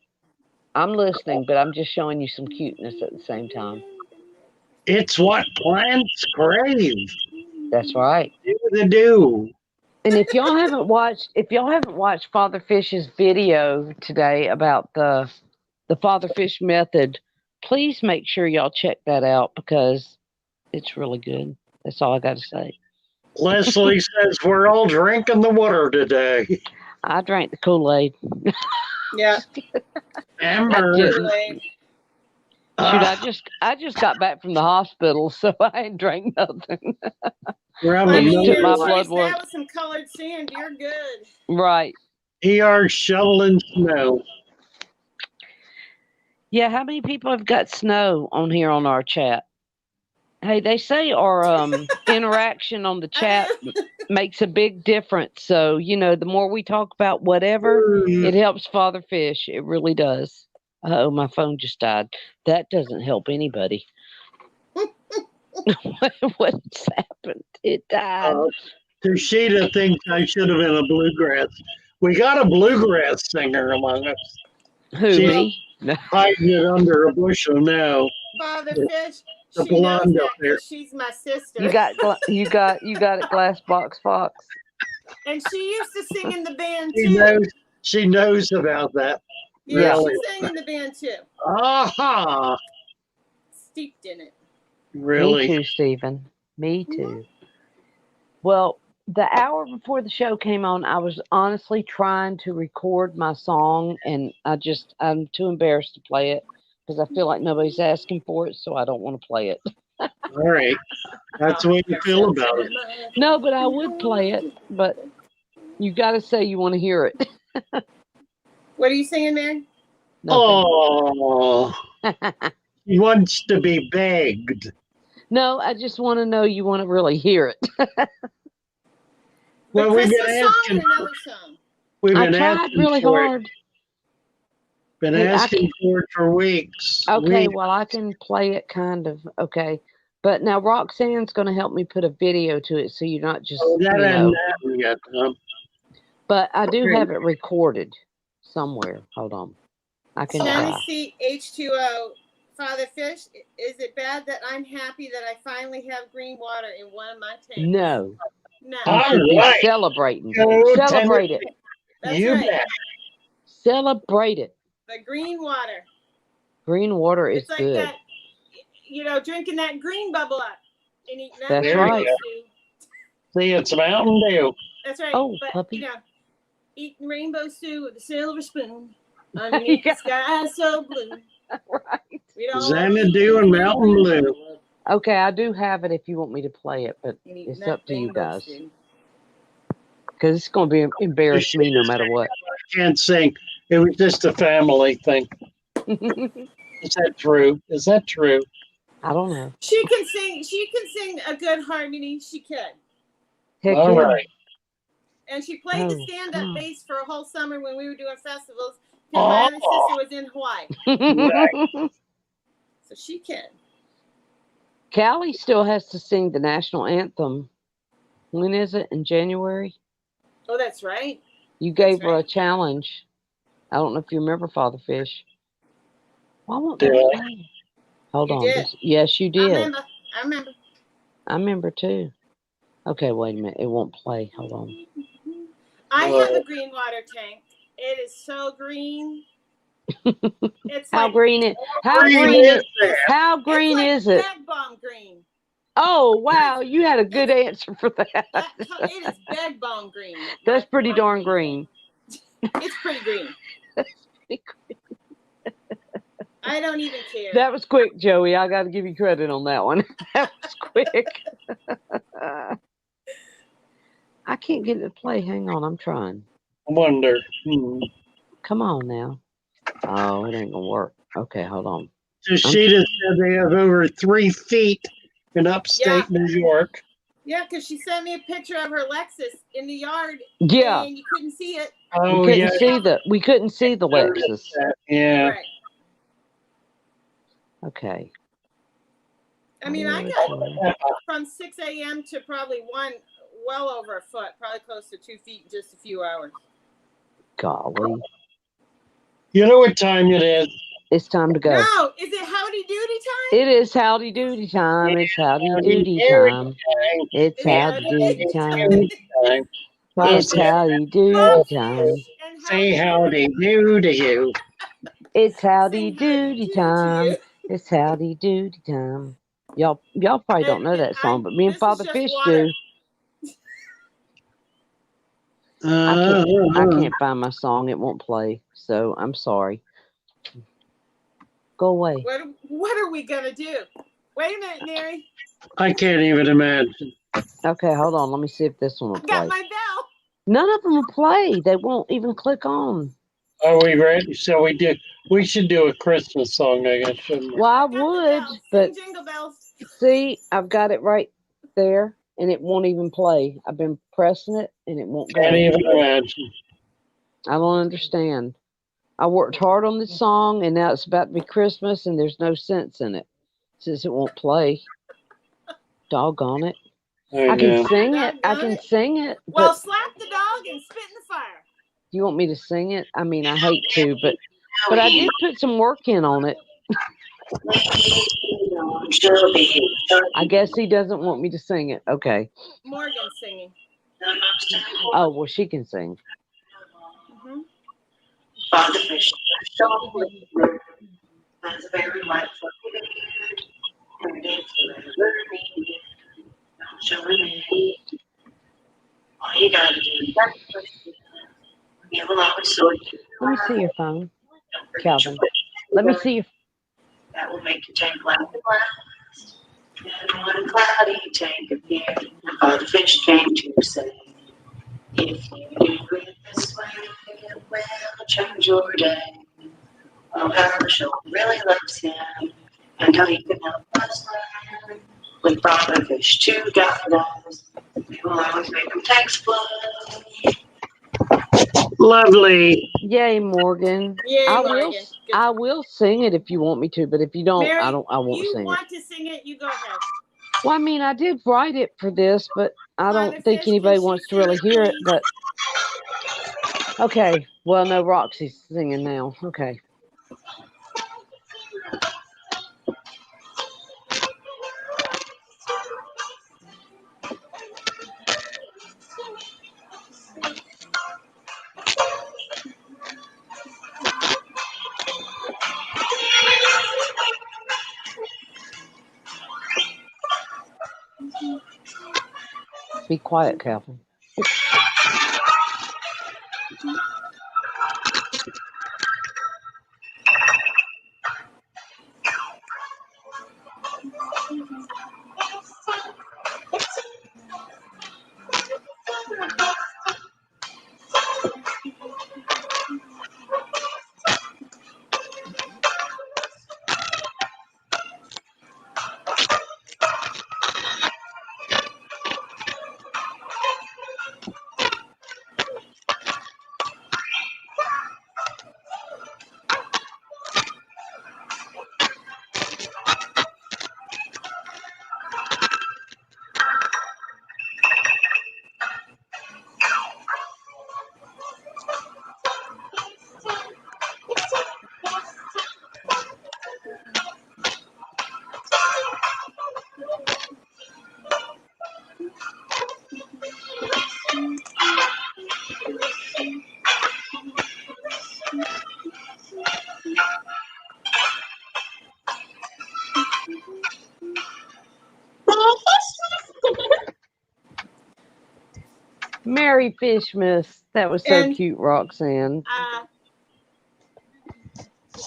[SPEAKER 3] I'm listening, but I'm just showing you some cuteness at the same time.
[SPEAKER 4] It's what plants crave.
[SPEAKER 3] That's right.
[SPEAKER 4] They do.
[SPEAKER 3] And if y'all haven't watched Father Fish's video today about the Father Fish method, please make sure y'all check that out because it's really good. That's all I got to say.
[SPEAKER 4] Leslie says we're all drinking the water today.
[SPEAKER 3] I drank the Kool-Aid.
[SPEAKER 2] Yeah.
[SPEAKER 4] Amber.
[SPEAKER 3] Shoot, I just got back from the hospital, so I ain't drank nothing.
[SPEAKER 2] Took my blood work. With some colored sand, you're good.
[SPEAKER 3] Right.
[SPEAKER 4] ER shoveling snow.
[SPEAKER 3] Yeah, how many people have got snow on here on our chat? Hey, they say our interaction on the chat makes a big difference. So, the more we talk about whatever, it helps Father Fish. It really does. Oh, my phone just died. That doesn't help anybody. What's happened? It died.
[SPEAKER 4] Tashita thinks I should have been a bluegrass. We got a bluegrass singer among us.
[SPEAKER 3] Who, me?
[SPEAKER 4] Hiding it under a bushel now.
[SPEAKER 2] Father Fish.
[SPEAKER 4] The blonde up there.
[SPEAKER 2] She's my sister.
[SPEAKER 3] You got it, Glass Box Fox.
[SPEAKER 2] And she used to sing in the band too.
[SPEAKER 4] She knows about that.
[SPEAKER 2] Yeah, really. She sang in the band too.
[SPEAKER 4] Aha!
[SPEAKER 2] Steeped in it.
[SPEAKER 4] Really?
[SPEAKER 3] Me too, Stephen. Me too. Well, the hour before the show came on, I was honestly trying to record my song, and I'm too embarrassed to play it because I feel like nobody's asking for it, so I don't want to play it.
[SPEAKER 4] All right. That's the way you feel about it.
[SPEAKER 3] No, but I would play it, but you got to say you want to hear it.
[SPEAKER 2] What are you singing, Mary?
[SPEAKER 4] Oh, he wants to be begged.
[SPEAKER 3] No, I just want to know you want to really hear it.
[SPEAKER 4] Well,
[SPEAKER 2] The
[SPEAKER 4] we've been
[SPEAKER 2] Christmas song
[SPEAKER 4] asking.
[SPEAKER 2] or another song?
[SPEAKER 4] We've
[SPEAKER 3] I
[SPEAKER 4] been
[SPEAKER 3] tried
[SPEAKER 4] asking
[SPEAKER 3] really
[SPEAKER 4] for it.
[SPEAKER 3] hard.
[SPEAKER 4] Been
[SPEAKER 3] Hey,
[SPEAKER 4] asking for it for weeks.
[SPEAKER 3] Okay, well, I can play it kind of. Okay. But now Roxanne's going to help me put a video to it so you're not just,
[SPEAKER 4] That
[SPEAKER 3] you
[SPEAKER 4] hasn't
[SPEAKER 3] know.
[SPEAKER 4] happened yet.
[SPEAKER 3] But I do
[SPEAKER 4] Okay.
[SPEAKER 3] have it recorded somewhere. Hold on. I can try.
[SPEAKER 2] Tennessee H2O. Father Fish, is it bad that I'm happy that I finally have green water in one of my tanks?
[SPEAKER 3] No.
[SPEAKER 2] No.
[SPEAKER 3] You
[SPEAKER 4] All
[SPEAKER 3] should be
[SPEAKER 4] right.
[SPEAKER 3] celebrating.
[SPEAKER 4] Go,
[SPEAKER 3] Celebrate it.
[SPEAKER 2] That's
[SPEAKER 4] You
[SPEAKER 2] right.
[SPEAKER 4] bet.
[SPEAKER 3] Celebrate it.
[SPEAKER 2] The green water.
[SPEAKER 3] Green water is
[SPEAKER 2] It's like
[SPEAKER 3] good.
[SPEAKER 2] that, you know, drinking that green bubble up and eating that
[SPEAKER 3] That's
[SPEAKER 2] rainbow
[SPEAKER 3] right.
[SPEAKER 2] stew.
[SPEAKER 4] See, it's Mountain Dew.
[SPEAKER 2] That's right.
[SPEAKER 3] Oh,
[SPEAKER 2] but,
[SPEAKER 3] puppy.
[SPEAKER 2] you know, eating rainbow stew with a silver spoon underneath the sky so blue.
[SPEAKER 3] Right.
[SPEAKER 2] We don't
[SPEAKER 4] Xanadu and Mountain Blue.
[SPEAKER 3] Okay, I do have it if you want me to play it, but it's up to you guys. Because it's going to embarrass me no matter what.
[SPEAKER 4] I can't sing. It was just a family thing. Is that true? Is that true?
[SPEAKER 3] I don't know.
[SPEAKER 2] She can sing a good harmony. She could.
[SPEAKER 3] Heck
[SPEAKER 4] All
[SPEAKER 3] yeah.
[SPEAKER 4] right.
[SPEAKER 2] And she played the stand-up
[SPEAKER 3] come on.
[SPEAKER 2] bass for a whole summer when we were doing festivals because my other sister was in Hawaii. So she can.
[SPEAKER 3] Callie still has to sing the national anthem. When is it? In January?
[SPEAKER 2] Oh, that's right.
[SPEAKER 3] You gave her a challenge. I don't know if you remember, Father Fish. Why won't they play? Hold on.
[SPEAKER 2] Did.
[SPEAKER 3] Yes, you did.
[SPEAKER 2] I remember.
[SPEAKER 3] I remember too. Okay, wait a minute. It won't play. Hold on.
[SPEAKER 2] I have a green water tank. It is so green. It's
[SPEAKER 3] How
[SPEAKER 2] like,
[SPEAKER 3] green is it?
[SPEAKER 2] Bed bomb green.
[SPEAKER 3] Oh wow, you had a good answer for that.
[SPEAKER 2] It is bed bomb green.
[SPEAKER 3] That's pretty darn green.
[SPEAKER 2] It's pretty green. I don't even care.
[SPEAKER 3] That was quick, Joey. I got to give you credit on that one. That was quick. I can't get it to play. Hang on, I'm trying.
[SPEAKER 4] I wonder.
[SPEAKER 3] Come on now. Oh, it ain't gonna work. Okay, hold on.
[SPEAKER 4] So Sheeta said they have over 3 feet in upstate New York.
[SPEAKER 2] Yeah, because she sent me a picture of her Lexus in the yard.
[SPEAKER 3] Yeah.
[SPEAKER 2] And you couldn't see it.
[SPEAKER 4] Oh,
[SPEAKER 3] we couldn't see the Lexus.
[SPEAKER 4] Yeah.
[SPEAKER 2] Right.
[SPEAKER 3] Okay.
[SPEAKER 2] I mean, I got from 6 a.m. to probably well over a foot, probably close to 2 feet in just a few hours.
[SPEAKER 3] Golly.
[SPEAKER 4] You know what time it is?
[SPEAKER 3] It's time to go.
[SPEAKER 2] No, is it howdy doody time?
[SPEAKER 3] It is howdy doody time. It's howdy doody time. It's howdy doody time. It's howdy doody time.
[SPEAKER 4] Say howdy do to you.
[SPEAKER 3] It's howdy doody time. It's howdy doody time. Y'all probably don't know that song, but me and Father Fish do. I can't find my song. It won't play. So I'm sorry. Go away.
[SPEAKER 2] What are we gonna do? Wait a minute, Mary.
[SPEAKER 4] I can't even imagine.
[SPEAKER 3] Okay, hold on. Let me see if this one will play.
[SPEAKER 2] Got my bell.
[SPEAKER 3] None of them will play. They won't even click on.
[SPEAKER 4] Are we ready? So we should do a Christmas song, I guess, shouldn't we?
[SPEAKER 3] Well, I would, but
[SPEAKER 2] Jingle bells.
[SPEAKER 3] See, I've got it right there, and it won't even play. I've been pressing it, and it won't go.
[SPEAKER 4] Can't even imagine.
[SPEAKER 3] I don't understand. I worked hard on this song, and now it's about to be Christmas, and there's no sense in it since it won't play. Doggone it. I can sing it. I can sing it.
[SPEAKER 2] Well, slap the dog and spit in the fire.
[SPEAKER 3] You want me to sing it? I mean, I hate to, but I did put some work in on it. I guess he doesn't want me to sing it. Okay.
[SPEAKER 2] Morgan's singing.
[SPEAKER 3] Oh, well, she can sing.
[SPEAKER 2] Mm-hmm.
[SPEAKER 1] All you gotta do is you will always sort you.
[SPEAKER 3] Let me see your phone,
[SPEAKER 1] Don't forget your
[SPEAKER 3] Calvin. Let me see your.
[SPEAKER 1] That will make your tank last. And when a cloudy tank appeared, the fish came to say, if you do it this way, it will change your day. Oh, how the show really loves him, and how he can help us learn. With father fish to guide us, we will always make them tanks flow.
[SPEAKER 4] Lovely.
[SPEAKER 3] Yay, Morgan.
[SPEAKER 2] Yay, Morgan. Good.
[SPEAKER 3] I will sing it if you want me to, but if you don't,
[SPEAKER 2] Mary,
[SPEAKER 3] I won't
[SPEAKER 2] you
[SPEAKER 3] sing it.
[SPEAKER 2] want to sing it? You go ahead.
[SPEAKER 3] Well, I mean, I did write it for this, but I
[SPEAKER 2] Father
[SPEAKER 3] don't think
[SPEAKER 2] Fish,
[SPEAKER 3] anybody
[SPEAKER 2] can she
[SPEAKER 3] wants to
[SPEAKER 2] sing
[SPEAKER 3] really
[SPEAKER 2] it,
[SPEAKER 3] hear it.
[SPEAKER 2] please?
[SPEAKER 3] But okay, well, no, Roxy's singing now. Okay. Be quiet, Calvin. Merry Fishmas. That was so cute, Roxanne.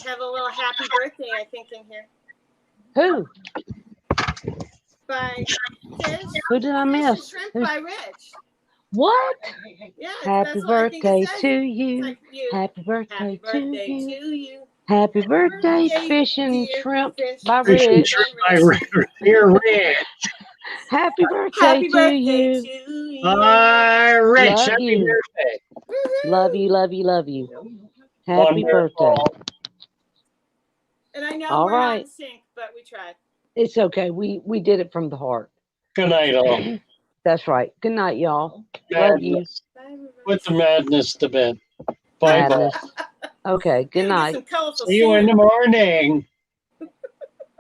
[SPEAKER 2] Have a little happy birthday, I think, in here.
[SPEAKER 3] Who?
[SPEAKER 2] By Fish.
[SPEAKER 3] Who did I miss?
[SPEAKER 2] Shrimp by Rich.
[SPEAKER 3] What?
[SPEAKER 2] Yeah,
[SPEAKER 3] Happy birthday to you.
[SPEAKER 2] Like you.
[SPEAKER 3] Happy birthday,
[SPEAKER 2] to
[SPEAKER 3] you. Happy birthday, Fish and Shrimp by
[SPEAKER 4] Fish and
[SPEAKER 3] Rich.
[SPEAKER 4] shrimp by dear Rich.
[SPEAKER 3] Happy birthday to you.
[SPEAKER 4] Hi, Rich.
[SPEAKER 3] Love
[SPEAKER 4] Happy
[SPEAKER 3] you.
[SPEAKER 4] birthday.
[SPEAKER 3] Love you, love you, love you. Happy
[SPEAKER 4] Wonderful.
[SPEAKER 3] birthday.
[SPEAKER 2] And I know
[SPEAKER 3] All
[SPEAKER 2] we're
[SPEAKER 3] right.
[SPEAKER 2] not in sync, but we tried.
[SPEAKER 3] It's okay. We did it from the heart.
[SPEAKER 4] Good night, all.
[SPEAKER 3] That's right. Good night, y'all. Love you.
[SPEAKER 4] Put the madness to bed. Bye bye.
[SPEAKER 3] Madness. Okay. Good night.
[SPEAKER 4] See you in the morning.